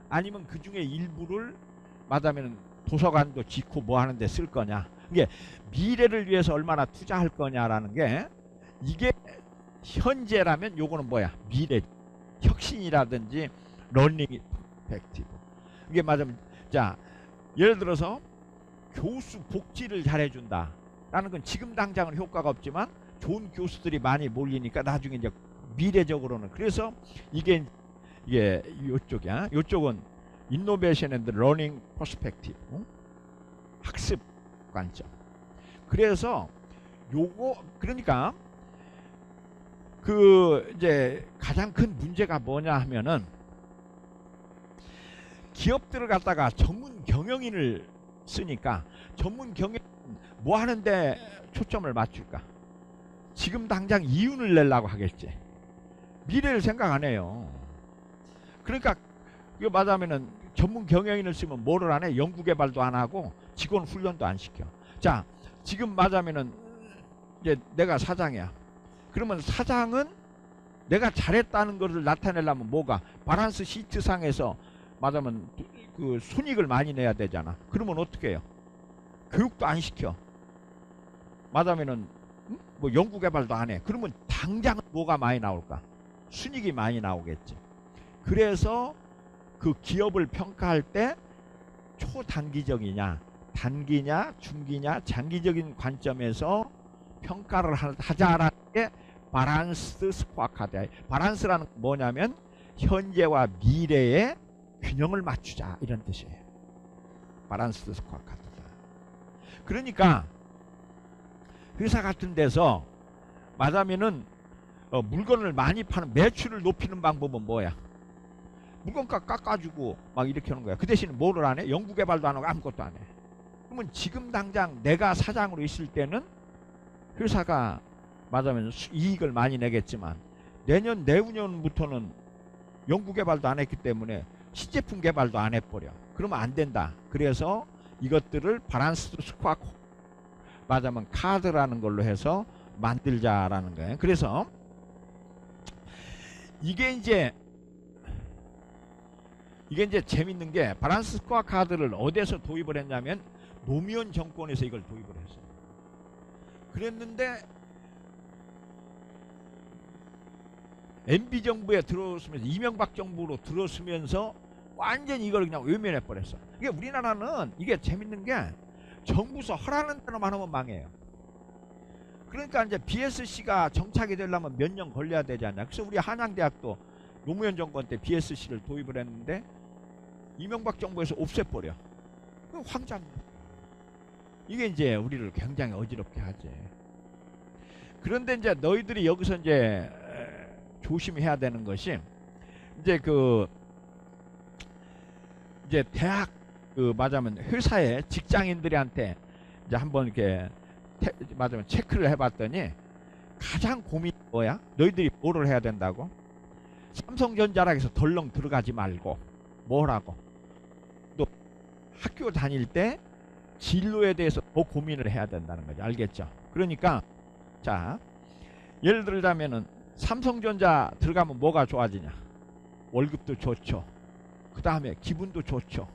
아니면 그 중에 일부를 말하면 도서관도 짓고 뭐 하는데 쓸 거냐? 이게 미래를 위해서 얼마나 투자할 거냐라는 게, 이게 현재라면 요거는 뭐야? 미래, 혁신이라든지 러닝 이펙티브. 이게 맞으면, 자, 예를 들어서 교수 복지를 잘해준다 라는 건 지금 당장은 효과가 없지만 좋은 교수들이 많이 몰리니까 나중에 이제 미래적으로는. 그래서 이게 요쪽이야. 요쪽은 인노베이션 앤드 러닝 퍼스펙티브, 학습 관점. 그래서 요거, 그러니까 그 이제 가장 큰 문제가 뭐냐 하면은 기업들을 갖다가 전문 경영인을 쓰니까 전문 경영 뭐 하는데 초점을 맞출까? 지금 당장 이윤을 내려고 하겠지. 미래를 생각 안 해요. 그러니까 이거 말하면은 전문 경영인을 쓰면 뭐를 안 해? 연구개발도 안 하고 직원 훈련도 안 시켜. 자, 지금 말하면은 이제 내가 사장이야. 그러면 사장은 내가 잘했다는 것을 나타내려면 뭐가? 바란스 시트상에서 말하면 그 손익을 많이 내야 되잖아. 그러면 어떻게 해요? 교육도 안 시켜. 말하면은 뭐 연구개발도 안 해. 그러면 당장 뭐가 많이 나올까? 순익이 많이 나오겠지. 그래서 그 기업을 평가할 때 초단기적이냐, 단기냐, 중기냐, 장기적인 관점에서 평가를 하자라는 게 바란스 스코어 카드야. 바란스라는 건 뭐냐면 현재와 미래의 균형을 맞추자 이런 뜻이에요. 바란스 스코어 카드다. 그러니까 회사 같은 데서 말하면은 물건을 많이 파는 매출을 높이는 방법은 뭐야? 물건값 깎아주고 막 이렇게 하는 거야. 그 대신 뭐를 안 해? 연구개발도 안 하고 아무것도 안 해. 그러면 지금 당장 내가 사장으로 있을 때는 회사가 말하면 이익을 많이 내겠지만 내년 내후년부터는 연구개발도 안 했기 때문에 시제품 개발도 안 해버려. 그러면 안 된다. 그래서 이것들을 바란스 스코어 말하면 카드라는 걸로 해서 만들자라는 거예요. 그래서 이게 이제 재밌는 게 바란스 스코어 카드를 어디서 도입을 했냐면 노무현 정권에서 이걸 도입을 했어요. 그랬는데 MB 정부에 들어서면서 이명박 정부로 들어서면서 완전히 이걸 그냥 외면해 버렸어. 이게 우리나라는 이게 재밌는 게 정부서 허락하는 대로만 하면 망해요. 그러니까 이제 BSC가 정착이 되려면 몇 년 걸려야 되지 않냐. 그래서 우리 한양대학도 노무현 정권 때 BSC를 도입을 했는데 이명박 정부에서 없애버려. 그 황자입니다. 이게 이제 우리를 굉장히 어지럽게 하지. 그런데 이제 너희들이 여기서 이제 조심해야 되는 것이 이제 이제 대학 말하자면 회사에 직장인들한테 이제 한번 이렇게 말하자면 체크를 해봤더니 가장 고민이 뭐야? 너희들이 뭐를 해야 된다고? 삼성전자라 해서 덜렁 들어가지 말고 뭐라고? 또 학교 다닐 때 진로에 대해서 더 고민을 해야 된다는 거죠. 알겠죠? 그러니까 자 예를 들자면은 삼성전자 들어가면 뭐가 좋아지냐? 월급도 좋죠. 그 다음에 기분도 좋죠.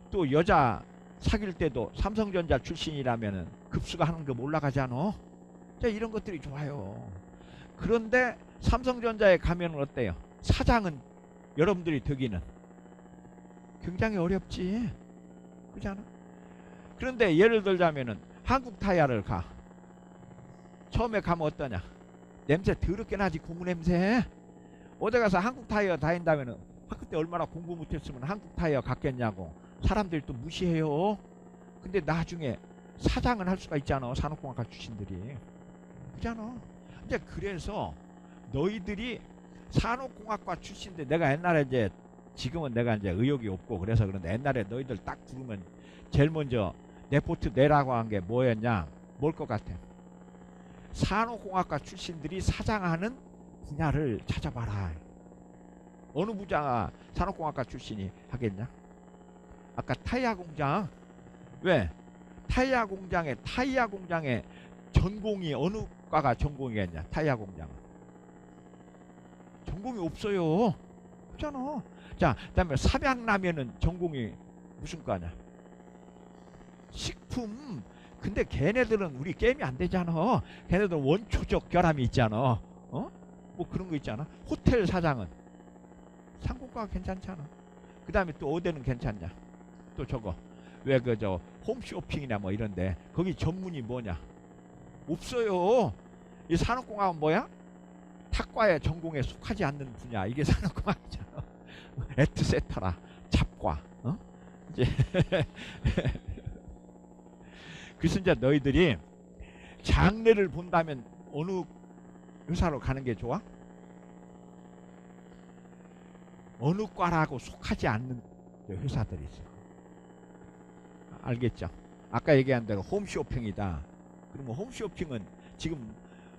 또 여자 사귈 때도 삼성전자 출신이라면은 급수가 하는 거 올라가잖아. 자 이런 것들이 좋아요. 그런데 삼성전자에 가면은 어때요? 사장은 여러분들이 되기는 굉장히 어렵지. 그렇잖아. 그런데 예를 들자면은 한국타이어를 가. 처음에 가면 어떠냐? 냄새 더럽게 나지. 고무 냄새. 어디 가서 한국타이어 다닌다면은 학교 때 얼마나 공부 못했으면 한국타이어 갔겠냐고 사람들이 또 무시해요. 근데 나중에 사장은 할 수가 있잖아. 산업공학과 출신들이. 그잖아. 이제 그래서 너희들이 산업공학과 출신인데 내가 옛날에 이제 지금은 내가 이제 의욕이 없고 그래서 그런데 옛날에 너희들 딱 부르면 제일 먼저 레포트 내라고 한 게 뭐였냐? 뭘 것 같아? 산업공학과 출신들이 사장하는 분야를 찾아봐라. 어느 부자가 산업공학과 출신이 하겠냐? 아까 타이어 공장. 왜? 타이어 공장에 전공이 어느 과가 전공이겠냐? 타이어 공장은 전공이 없어요. 그렇잖아. 자, 그다음에 삼양라면은 전공이 무슨 과냐? 식품. 근데 걔네들은 우리 게임이 안 되잖아. 걔네들은 원초적 결함이 있잖아. 뭐 그런 거 있잖아. 호텔 사장은 상공과가 괜찮잖아. 그 다음에 또 어디는 괜찮냐? 또 저거 왜 저 홈쇼핑이나 뭐 이런데 거기 전문이 뭐냐? 없어요. 이 산업공학은 뭐야? 탁과의 전공에 속하지 않는 분야. 이게 산업공학이잖아. 에트세터라 잡과. 이제 그래서 이제 너희들이 장래를 본다면 어느 회사로 가는 게 좋아? 어느 과라고 속하지 않는 회사들이 있어. 알겠죠? 아까 얘기한 대로 홈쇼핑이다. 그러면 홈쇼핑은 지금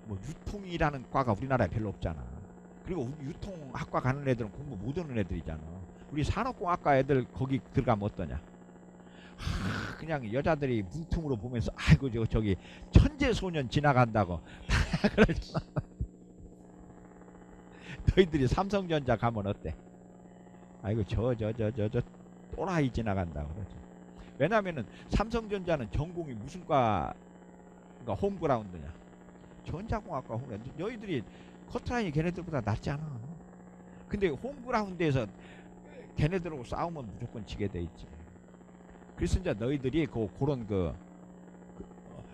뭐 유통이라는 과가 우리나라에 별로 없잖아. 그리고 유통학과 가는 애들은 공부 못하는 애들이잖아. 우리 산업공학과 애들 거기 들어가면 어떠냐? 그냥 여자들이 문틈으로 보면서 아이고 저기 천재소년 지나간다고 다 그러잖아. 너희들이 삼성전자 가면 어때? 아이고 저 또라이 지나간다고 그러지. 왜냐면은 삼성전자는 전공이 무슨 과가 홈그라운드냐? 전자공학과 홈그라운드. 너희들이 커트라인이 걔네들보다 낫지 않아. 근데 홈그라운드에서 걔네들하고 싸우면 무조건 지게 돼 있지. 그래서 이제 너희들이 그런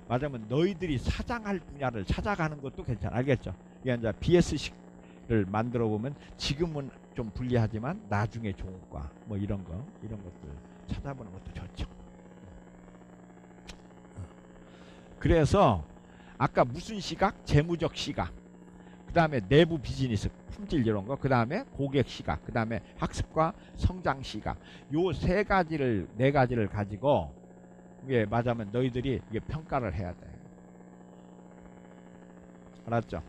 말하자면 너희들이 사장할 분야를 찾아가는 것도 괜찮아. 알겠죠? 이게 이제 BSC를 만들어 보면 지금은 좀 불리하지만 나중에 좋은 과 뭐 이런 것들 찾아보는 것도 좋죠. 그래서 아까 무슨 시각? 재무적 시각. 그 다음에 내부 비즈니스 품질 이런 거. 그 다음에 고객 시각. 그 다음에 학습과 성장 시각. 요 네 가지를 가지고 이게 맞으면 너희들이 이게 평가를 해야 돼. 알았죠?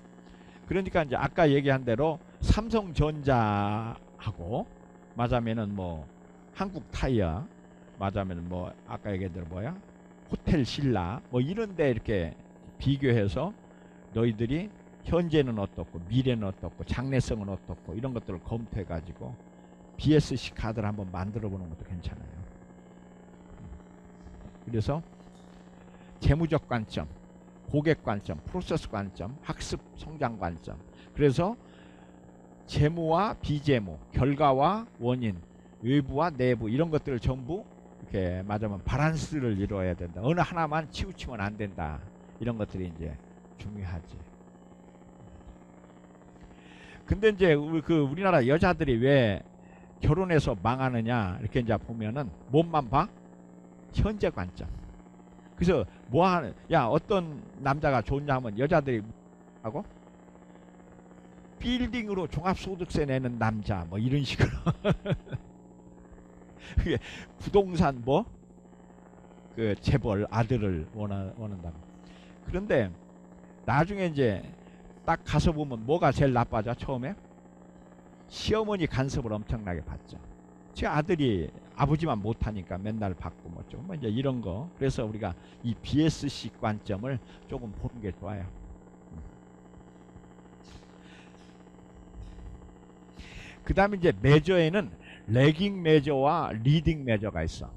그러니까 이제 아까 얘기한 대로 삼성전자하고 맞으면은 뭐 한국 타이어 맞으면 뭐 아까 얘기한 대로 뭐야? 호텔 신라 뭐 이런데 이렇게 비교해서 너희들이 현재는 어떻고 미래는 어떻고 장래성은 어떻고 이런 것들을 검토해 가지고 BSC 카드를 한번 만들어 보는 것도 괜찮아요. 그래서 재무적 관점, 고객 관점, 프로세스 관점, 학습 성장 관점. 그래서 재무와 비재무, 결과와 원인, 외부와 내부 이런 것들을 전부 이렇게 맞으면 바란스를 이루어야 된다. 어느 하나만 치우치면 안 된다. 이런 것들이 이제 중요하지. 근데 이제 우리나라 여자들이 왜 결혼해서 망하느냐 이렇게 이제 보면은 몸만 봐? 현재 관점. 그래서 뭐 하는 어떤 남자가 좋냐 하면 여자들이 하고 빌딩으로 종합소득세 내는 남자 뭐 이런 식으로 부동산 재벌 아들을 원한다고. 그런데 나중에 이제 딱 가서 보면 뭐가 제일 나빠져? 처음에 시어머니 간섭을 엄청나게 받죠. 제 아들이 아버지만 못하니까 맨날 받고 뭐 이제 이런 거. 그래서 우리가 이 BSC 관점을 조금 보는 게 좋아요. 그 다음에 이제 메저에는 레깅 메저와 리딩 메저가 있어.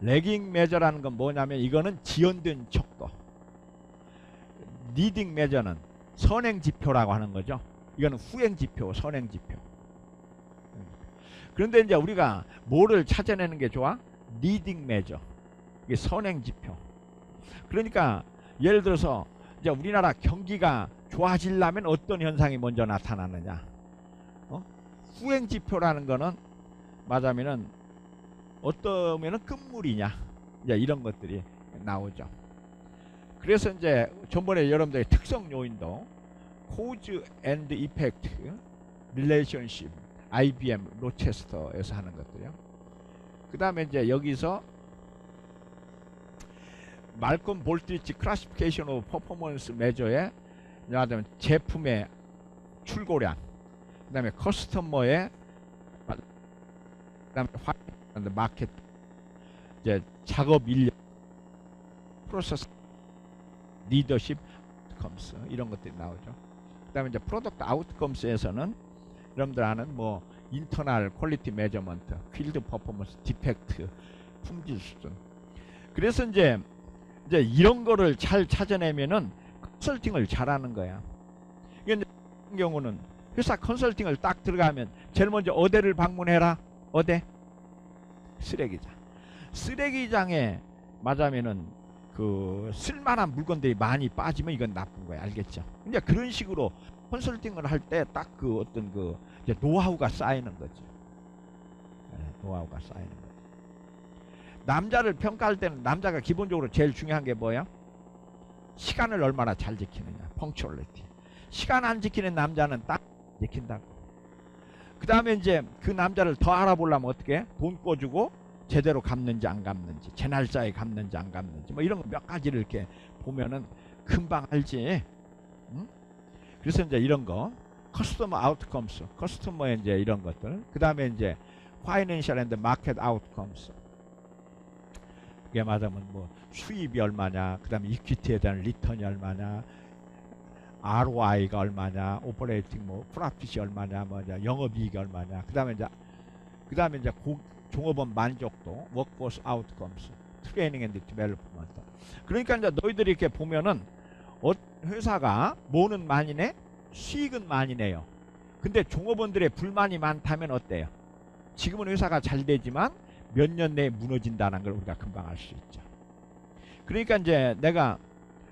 레깅 메저라는 건 뭐냐면 이거는 지연된 척도. 리딩 메저는 선행 지표라고 하는 거죠. 이거는 후행 지표, 선행 지표. 그런데 이제 우리가 뭐를 찾아내는 게 좋아? 리딩 메저. 이게 선행 지표. 그러니까 예를 들어서 이제 우리나라 경기가 좋아지려면 어떤 현상이 먼저 나타나느냐? 후행 지표라는 거는 맞으면은 어떠면은 끝물이냐? 이제 이런 것들이 나오죠. 그래서 이제 전번에 여러분들의 특성 요인도 Cause and Effect Relationship IBM 로체스터에서 하는 것들이요. 그 다음에 이제 여기서 말콤 볼트리지 클래시피케이션 오브 퍼포먼스 메저에 제품의 출고량, 그 다음에 커스터머의, 그 다음에 마켓, 이제 작업 인력, 프로세스, 리더십 아웃컴스 이런 것들이 나오죠. 그 다음에 이제 프로덕트 아웃컴스에서는 여러분들 아는 뭐 인터널 퀄리티 매저먼트, 필드 퍼포먼스, 디펙트, 품질 수준. 그래서 이제 이런 거를 잘 찾아내면은 컨설팅을 잘하는 거야. 이게 같은 경우는 회사 컨설팅을 딱 들어가면 제일 먼저 어디를 방문해라? 어디? 쓰레기장. 쓰레기장에 맞으면은 쓸만한 물건들이 많이 빠지면 이건 나쁜 거야. 알겠죠? 이제 그런 식으로 컨설팅을 할 때 딱 어떤 이제 노하우가 쌓이는 거죠. 노하우가 쌓이는 거죠. 남자를 평가할 때는 남자가 기본적으로 제일 중요한 게 뭐야? 시간을 얼마나 잘 지키느냐. 펑츄얼리티. 시간 안 지키는 남자는 딱 지킨다고. 그 다음에 이제 그 남자를 더 알아보려면 어떻게? 돈 꿔주고 제대로 갚는지 안 갚는지, 제 날짜에 갚는지 안 갚는지, 뭐 이런 거 몇 가지를 이렇게 보면은 금방 알지. 응? 그래서 이제 이런 거, 커스터머 아웃컴스, 커스터머의 이제 이런 것들. 그 다음에 이제 파이낸셜 앤드 마켓 아웃컴스. 이게 말하면 뭐 수입이 얼마냐, 그 다음에 이퀴티에 대한 리턴이 얼마냐, ROI가 얼마냐, 오퍼레이팅 뭐 프라핏이 얼마냐, 뭐냐, 영업이익이 얼마냐. 그 다음에 이제 종업원 만족도, 워크포스 아웃컴스, 트레이닝 앤드 디벨롭먼트. 그러니까 이제 너희들이 이렇게 보면은 회사가 뭐는 많이 내? 수익은 많이 내요. 근데 종업원들의 불만이 많다면 어때요? 지금은 회사가 잘 되지만 몇 년 내에 무너진다는 걸 우리가 금방 알 수 있죠. 그러니까 이제 내가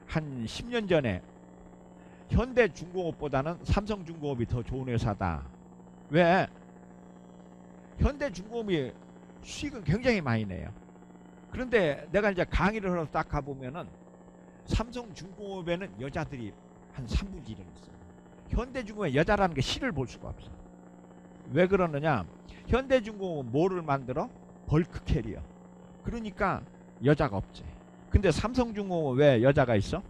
한 10년 전에 현대중공업보다는 삼성중공업이 더 좋은 회사다. 왜? 현대중공업이 수익은 굉장히 많이 내요. 그런데 내가 이제 강의를 하러 딱 가보면은 삼성중공업에는 여자들이 한 3분의 1은 있어요. 현대중공업에 여자라는 게 실을 볼 수가 없어. 왜 그러느냐? 현대중공업은 뭐를 만들어? 벌크 캐리어. 그러니까 여자가 없지. 근데 삼성중공업 왜 여자가 있어?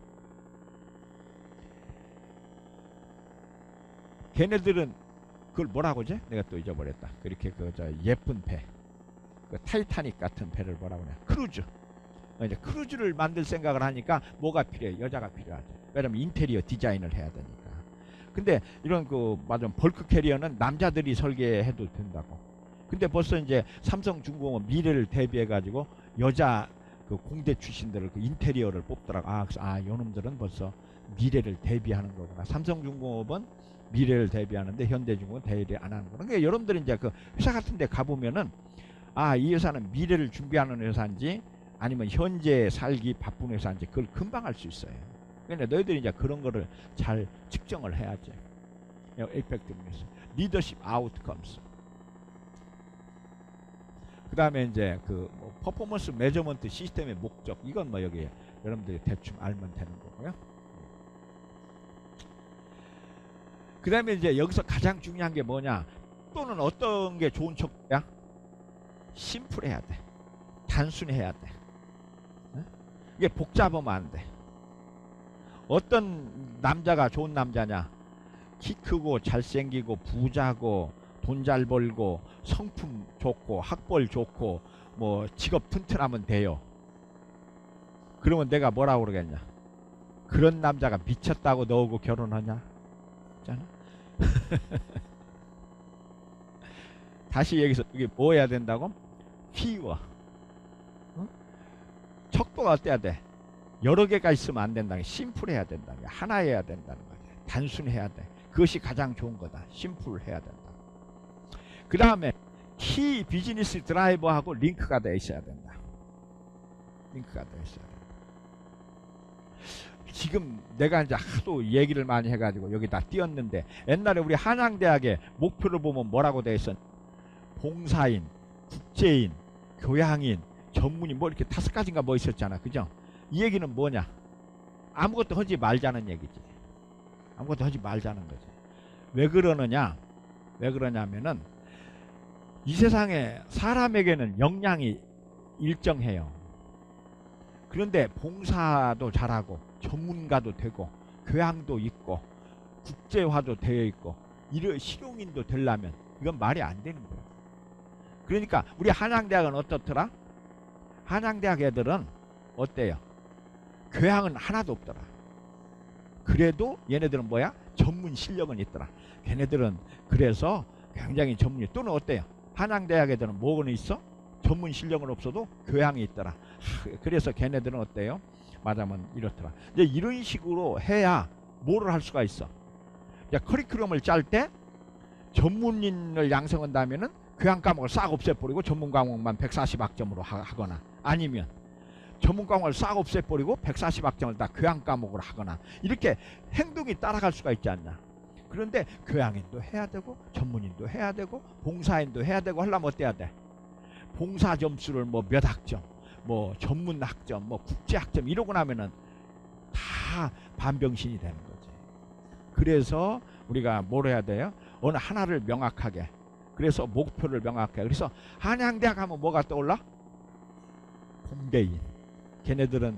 걔네들은 그걸 뭐라고 하지? 내가 또 잊어버렸다. 그렇게 예쁜 배, 그 타이타닉 같은 배를 뭐라고 하냐? 크루즈. 이제 크루즈를 만들 생각을 하니까 뭐가 필요해? 여자가 필요하죠. 왜냐면 인테리어 디자인을 해야 되니까. 근데 이런 맞아, 벌크 캐리어는 남자들이 설계해도 된다고. 근데 벌써 이제 삼성중공업 미래를 대비해 가지고 여자 공대 출신들을 인테리어를 뽑더라고. 그래서 요놈들은 벌써 미래를 대비하는 거구나. 삼성중공업은 미래를 대비하는데 현대중공업은 대비 안 하는 거구나. 그러니까 여러분들이 이제 회사 같은 데 가보면은 이 회사는 미래를 준비하는 회사인지 아니면 현재 살기 바쁜 회사인지 그걸 금방 알 수 있어요. 그러니까 너희들이 이제 그런 거를 잘 측정을 해야지. 에펙티브니스, 리더십 아웃컴스. 그 다음에 이제 퍼포먼스 매저먼트 시스템의 목적, 이건 뭐 여기 여러분들이 대충 알면 되는 거고요. 그 다음에 이제 여기서 가장 중요한 게 뭐냐? 또는 어떤 게 좋은 척도야? 심플해야 돼. 단순해야 돼. 이게 복잡하면 안 돼. 어떤 남자가 좋은 남자냐? 키 크고 잘생기고 부자고 돈 잘 벌고 성품 좋고 학벌 좋고 뭐 직업 튼튼하면 돼요. 그러면 내가 뭐라고 그러겠냐? 그런 남자가 미쳤다고 너하고 결혼하냐? 있잖아. 다시 여기서 이게 뭐 해야 된다고? 피워. 척도가 어때야 돼? 여러 개가 있으면 안 된다는 게, 심플해야 된다는 게, 하나 해야 된다는 거지. 단순해야 돼. 그것이 가장 좋은 거다. 심플해야 된다. 그 다음에 키 비즈니스 드라이버하고 링크가 돼 있어야 된다. 링크가 돼 있어야 된다. 지금 내가 이제 하도 얘기를 많이 해가지고 여기다 띄었는데, 옛날에 우리 한양대학의 목표를 보면 뭐라고 돼 있었? 봉사인, 국제인, 교양인, 전문인 뭐 이렇게 5가지인가 뭐 있었잖아. 그죠? 이 얘기는 뭐냐? 아무것도 하지 말자는 얘기지. 아무것도 하지 말자는 거지. 왜 그러느냐? 왜 그러냐면은 이 세상에 사람에게는 역량이 일정해요. 그런데 봉사도 잘하고 전문가도 되고 교양도 있고 국제화도 되어 있고 이런 실용인도 되려면 이건 말이 안 되는 거예요. 그러니까 우리 한양대학은 어떻더라? 한양대학 애들은 어때요? 교양은 하나도 없더라. 그래도 얘네들은 뭐야? 전문 실력은 있더라. 걔네들은 그래서 굉장히 전문이, 또는 어때요? 한양대학 애들은 뭐가 있어? 전문 실력은 없어도 교양이 있더라. 그래서 걔네들은 어때요? 말하면 이렇더라. 이제 이런 식으로 해야 뭐를 할 수가 있어? 이제 커리큘럼을 짤 때 전문인을 양성한다면은 교양 과목을 싹 없애버리고 전문 과목만 140학점으로 하거나, 아니면 전문 과목을 싹 없애버리고 140학점을 다 교양 과목으로 하거나, 이렇게 행동이 따라갈 수가 있지 않냐. 그런데 교양인도 해야 되고 전문인도 해야 되고 봉사인도 해야 되고 하려면 어때야 돼? 봉사 점수를 뭐 몇 학점, 뭐 전문 학점, 뭐 국제 학점 이러고 나면은 다 반병신이 되는 거지. 그래서 우리가 뭘 해야 돼요? 어느 하나를 명확하게, 그래서 목표를 명확해. 그래서 한양대학 하면 뭐가 떠올라? 공대인. 걔네들은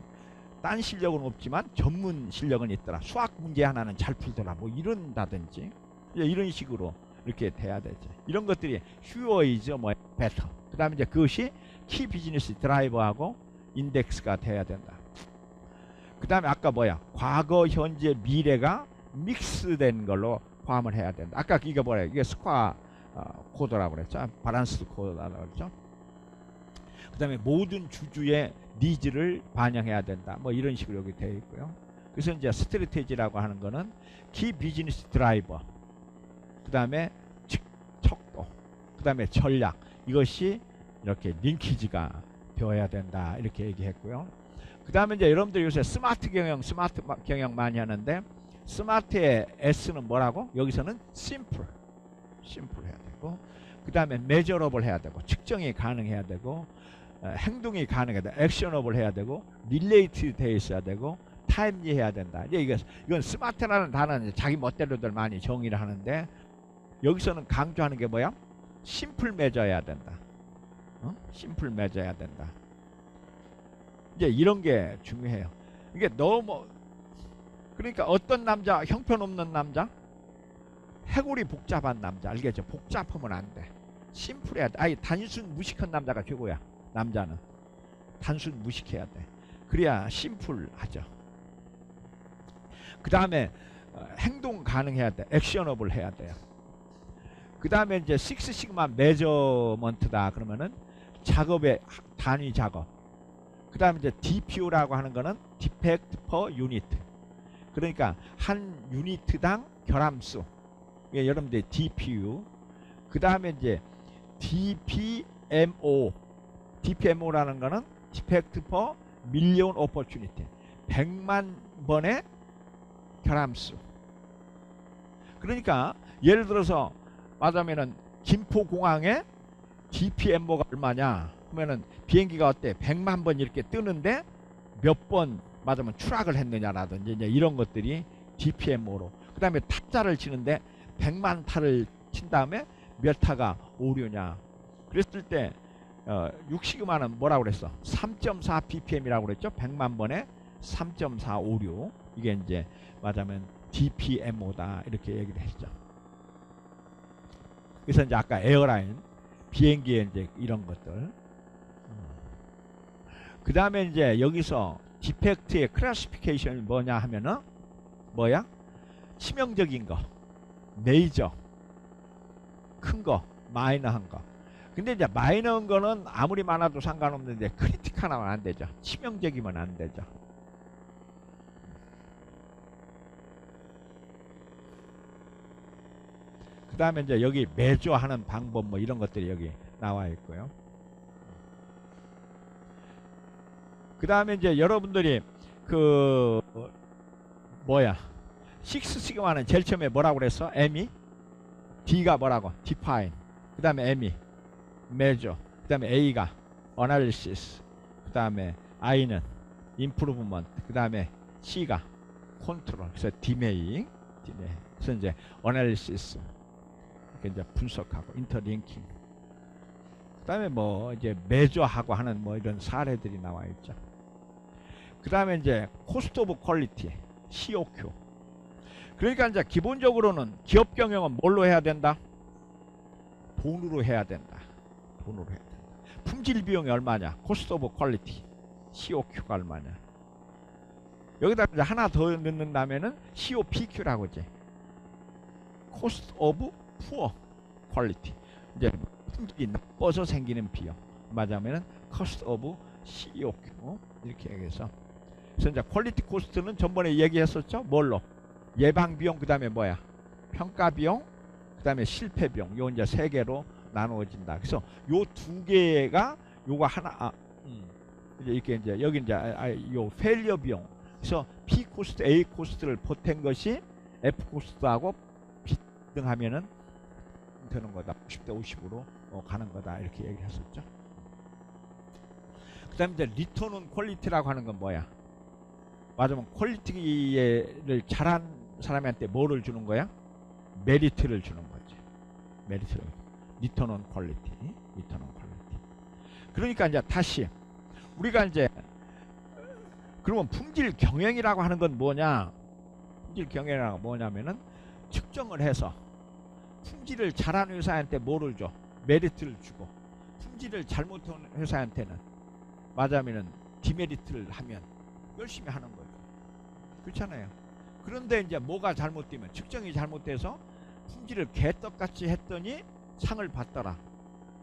딴 실력은 없지만 전문 실력은 있더라. 수학 문제 하나는 잘 풀더라. 뭐 이런다든지 이런 식으로 이렇게 돼야 되죠. 이런 것들이 휴어이즈 뭐 베터. 그다음에 이제 그것이 키 비즈니스 드라이버하고 인덱스가 돼야 된다. 그다음에 아까 뭐야? 과거, 현재, 미래가 믹스된 걸로 포함을 해야 된다. 아까 이게 뭐야? 이게 스퀘어 코드라고 그랬죠. 바란스 코드라고 그랬죠. 그다음에 모든 주주의 니즈를 반영해야 된다. 뭐 이런 식으로 여기 되어 있고요. 그래서 이제 스트래티지라고 하는 거는 키 비즈니스 드라이버. 그다음에 척도. 그다음에 전략. 이것이 이렇게 링키지가 되어야 된다. 이렇게 얘기했고요. 그다음에 이제 여러분들 요새 스마트 경영 많이 하는데 스마트의 S는 뭐라고? 여기서는 심플 해야 되고, 그다음에 메저러블 해야 되고, 측정이 가능해야 되고, 행동이 가능해야 되고, 액셔너블 해야 되고, 릴레이트 돼 있어야 되고, 타임리 해야 된다. 이제 이건 스마트라는 단어는 자기 멋대로들 많이 정의를 하는데 여기서는 강조하는 게 뭐야? 심플 메저해야 된다. 심플 메저해야 된다. 이제 이런 게 중요해요. 이게 너무 그러니까 어떤 남자, 형편없는 남자, 해골이 복잡한 남자, 알겠죠? 복잡하면 안 돼. 심플해야 돼. 아니 단순 무식한 남자가 최고야. 남자는 단순 무식해야 돼. 그래야 심플하죠. 그 다음에 행동 가능해야 돼. 액셔너블 해야 돼요. 그 다음에 이제 식스 시그마 메저먼트다 그러면은 작업의 단위 작업. 그 다음에 이제 DPU라고 하는 거는 디펙트 퍼 유니트. 그러니까 한 유니트당 결함수. 예, 여러분들 DPU. 그 다음에 이제 DPMO. DPMO라는 거는 디펙트 퍼 밀리언 오퍼튜니티. 100만 번의 결함수. 그러니까 예를 들어서 말하면은 김포공항에 DPMO가 얼마냐 하면은 비행기가 어때? 100만 번 이렇게 뜨는데 몇 번 맞으면 추락을 했느냐라든지 이제 이런 것들이 DPMO로. 그 다음에 타자를 치는데 100만 타를 친 다음에 몇 타가 오류냐. 그랬을 때 6시그마는 뭐라고 그랬어? 3.4 ppm이라고 그랬죠. 100만 번에 3.4 오류. 이게 이제 맞으면 DPMO다 이렇게 얘기를 했죠. 그래서 이제 아까 에어라인 비행기에 이제 이런 것들. 그 다음에 이제 여기서 디펙트의 클래시피케이션이 뭐냐 하면은 뭐야? 치명적인 거, 메이저, 큰 거, 마이너한 거. 근데 이제 마이너한 거는 아무리 많아도 상관없는데 크리티컬하면 안 되죠. 치명적이면 안 되죠. 그 다음에 이제 여기 매조하는 방법 뭐 이런 것들이 여기 나와 있고요. 그 다음에 이제 여러분들이 그 뭐야 식스 시그마는 제일 처음에 뭐라고 그랬어? M이 D가 뭐라고? Define. 그 다음에 M이 Measure. 그 다음에 A가 Analysis. 그 다음에 I는 Improvement. 그 다음에 C가 Control. 그래서 DMA. 그래서 이제 Analysis. 이제 분석하고 인터링킹. 그 다음에 뭐 이제 매저하고 하는 뭐 이런 사례들이 나와 있죠. 그 다음에 이제 코스트 오브 퀄리티 COQ. 그러니까 이제 기본적으로는 기업 경영은 뭘로 해야 된다? 돈으로 해야 된다. 돈으로 해야 된다. 품질 비용이 얼마냐? 코스트 오브 퀄리티 COQ가 얼마냐? 여기다 이제 하나 더 넣는다면은 COPQ라고 하지. 코스트 오브 푸어 퀄리티. 이제 품질이 나빠서 생기는 비용. 맞으면은 cost of COQ 이렇게 얘기해서. 그래서 이제 퀄리티 코스트는 전번에 얘기했었죠. 뭘로? 예방 비용 그다음에 뭐야? 평가 비용 그다음에 실패 비용. 요 이제 세 개로 나누어진다. 그래서 요 두 개가 요거 하나 이제 이렇게 이제 여기 이제 요 페일리어 비용. 그래서 P 코스트, A 코스트를 보탠 것이 F 코스트하고 비등하면은 되는 거다. 50대 50으로 가는 거다. 이렇게 얘기를 했었죠. 그 다음에 이제 리턴 온 퀄리티라고 하는 건 뭐야? 맞으면 퀄리티를 잘한 사람한테 뭐를 주는 거야? 메리트를 주는 거지. 메리트를. 리턴 온 퀄리티. 리턴 온 퀄리티. 그러니까 이제 다시 우리가 이제 그러면 품질 경영이라고 하는 건 뭐냐? 품질 경영이라고 뭐냐면은 측정을 해서 품질을 잘하는 회사한테 뭐를 줘? 메리트를 주고, 품질을 잘못한 회사한테는 맞으면은 디메리트를 하면 열심히 하는 거죠. 그렇잖아요. 그런데 이제 뭐가 잘못되면, 측정이 잘못돼서 품질을 개떡같이 했더니 상을 받더라.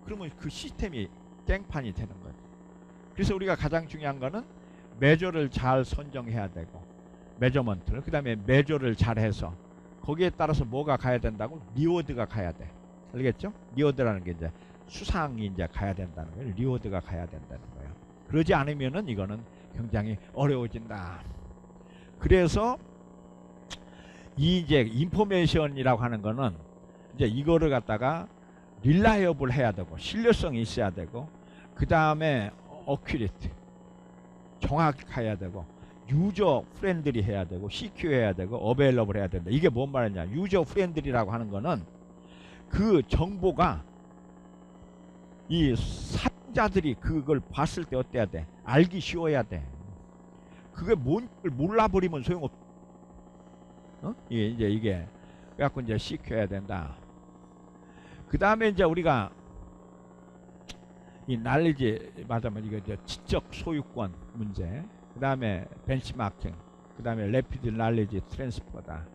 그러면 그 시스템이 깽판이 되는 거예요. 그래서 우리가 가장 중요한 거는 매저를 잘 선정해야 되고, 매저먼트를, 그 다음에 매저를 잘해서 거기에 따라서 뭐가 가야 된다고? 리워드가 가야 돼. 알겠죠? 리워드라는 게 이제 수상이 이제 가야 된다는 거예요. 리워드가 가야 된다는 거예요. 그러지 않으면은 이거는 굉장히 어려워진다. 그래서 이 이제 인포메이션이라고 하는 거는 이제 이거를 갖다가 릴라이어블 해야 되고, 신뢰성이 있어야 되고, 그 다음에 어큐리트, 정확해야 되고, 유저 프렌들리 해야 되고, CQ 해야 되고, 어베일러블 해야 된다. 이게 뭔 말이냐? 유저 프렌들리라고 하는 거는 그 정보가 이 사용자들이 그걸 봤을 때 어때야 돼? 알기 쉬워야 돼. 그게 뭔지를 몰라버리면 소용없. 이게 그래갖고 이제 CQ 해야 된다. 그 다음에 이제 우리가 이 날리지 맞으면 이거 이제 지적 소유권 문제, 그 다음에 벤치마킹, 그 다음에 레피드 날리지 트랜스퍼다.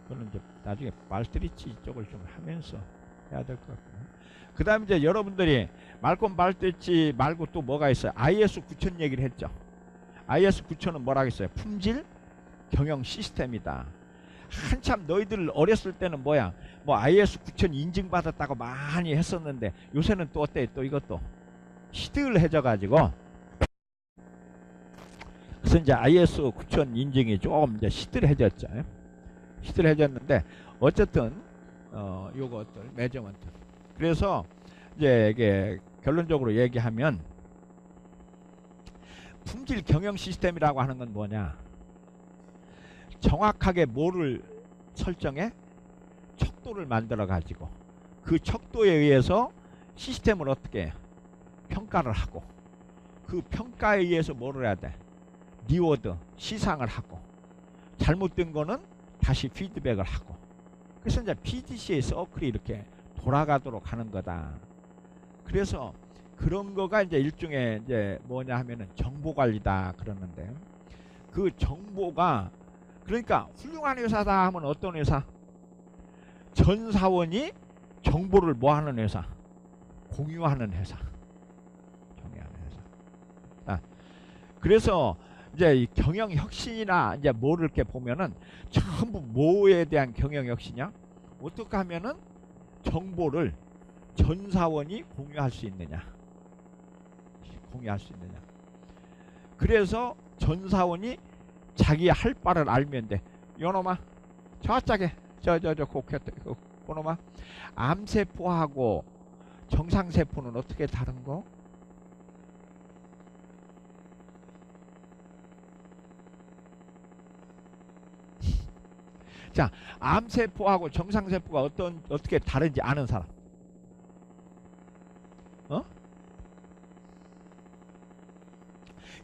그거는 이제 나중에 발트리치 쪽을 좀 하면서 해야 될 것 같고. 그 다음에 이제 여러분들이 말콤 발트리치 말고 또 뭐가 있어요? IS 9000 얘기를 했죠. IS 9000은 뭐라 했어요? 품질 경영 시스템이다. 한참 너희들 어렸을 때는 뭐야? 뭐 IS 9000 인증받았다고 많이 했었는데 요새는 또 어때? 또 이것도 시들해져 가지고, 그래서 이제 IS 9000 인증이 조금 이제 시들해졌죠. 시들해졌는데 어쨌든 요것들 매저먼트. 그래서 이제 이게 결론적으로 얘기하면 품질 경영 시스템이라고 하는 건 뭐냐? 정확하게 뭐를 설정해? 척도를 만들어 가지고 그 척도에 의해서 시스템을 어떻게 해? 평가를 하고, 그 평가에 의해서 뭐를 해야 돼? 리워드, 시상을 하고, 잘못된 거는 다시 피드백을 하고. 그래서 이제 PDCA의 서클이 이렇게 돌아가도록 하는 거다. 그래서 그런 거가 이제 일종의 이제 뭐냐 하면은 정보 관리다 그러는데, 그 정보가 그러니까 훌륭한 회사다 하면 어떤 회사? 전 사원이 정보를 뭐 하는 회사? 공유하는 회사. 공유하는 회사. 아, 그래서 이제 이 경영 혁신이나 이제 뭐를 이렇게 보면은 전부 뭐에 대한 경영 혁신이야? 어떻게 하면은 정보를 전 사원이 공유할 수 있느냐? 공유할 수 있느냐? 그래서 전 사원이 자기 할 바를 알면 돼. 요놈아, 저짝에 그놈아, 암세포하고 정상세포는 어떻게 다른 거? 자, 암세포하고 정상세포가 어떻게 다른지 아는 사람?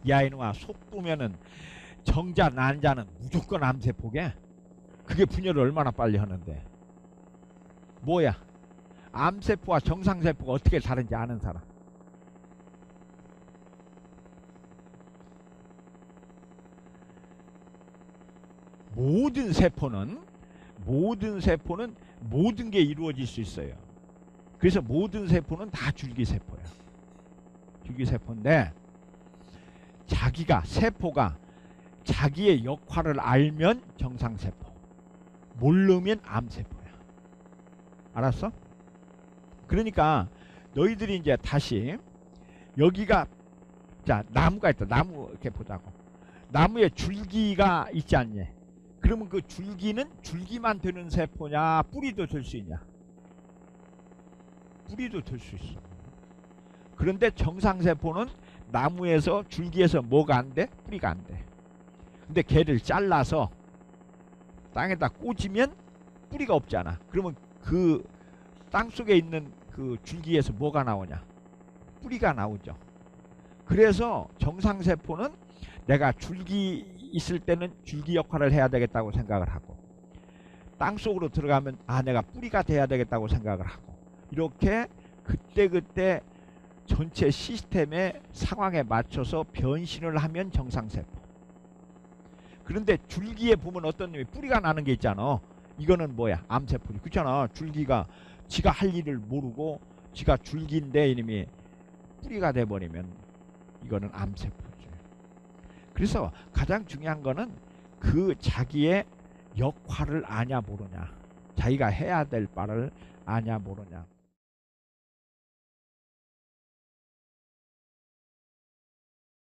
야 이놈아, 속 보면은 정자 난자는 무조건 암세포게. 그게 분열을 얼마나 빨리 하는데. 뭐야? 암세포와 정상세포가 어떻게 다른지 아는 사람? 모든 세포는 모든 게 이루어질 수 있어요. 그래서 모든 세포는 다 줄기세포야. 줄기세포인데 세포가 자기의 역할을 알면 정상세포, 모르면 암세포야. 알았어? 그러니까 너희들이 이제 다시 여기가, 자, 나무가 있다. 나무 이렇게 보자고. 나무에 줄기가 있지 않니? 그러면 그 줄기는 줄기만 되는 세포냐, 뿌리도 될 수 있냐? 뿌리도 될 수 있어. 그런데 정상세포는 나무에서 줄기에서 뭐가 안 돼? 뿌리가 안 돼. 근데 걔를 잘라서 땅에다 꽂으면 뿌리가 없잖아. 그러면 그 땅 속에 있는 그 줄기에서 뭐가 나오냐? 뿌리가 나오죠. 그래서 정상세포는 내가 줄기 있을 때는 줄기 역할을 해야 되겠다고 생각을 하고, 땅 속으로 들어가면 내가 뿌리가 돼야 되겠다고 생각을 하고, 이렇게 그때그때 전체 시스템의 상황에 맞춰서 변신을 하면 정상세포. 그런데 줄기에 보면 어떤 놈이 뿌리가 나는 게 있잖아. 이거는 뭐야? 암세포지. 그렇잖아. 줄기가 지가 할 일을 모르고 지가 줄기인데 이놈이 뿌리가 돼버리면 이거는 암세포지. 그래서 가장 중요한 거는 그 자기의 역할을 아냐 모르냐, 자기가 해야 될 바를 아냐 모르냐.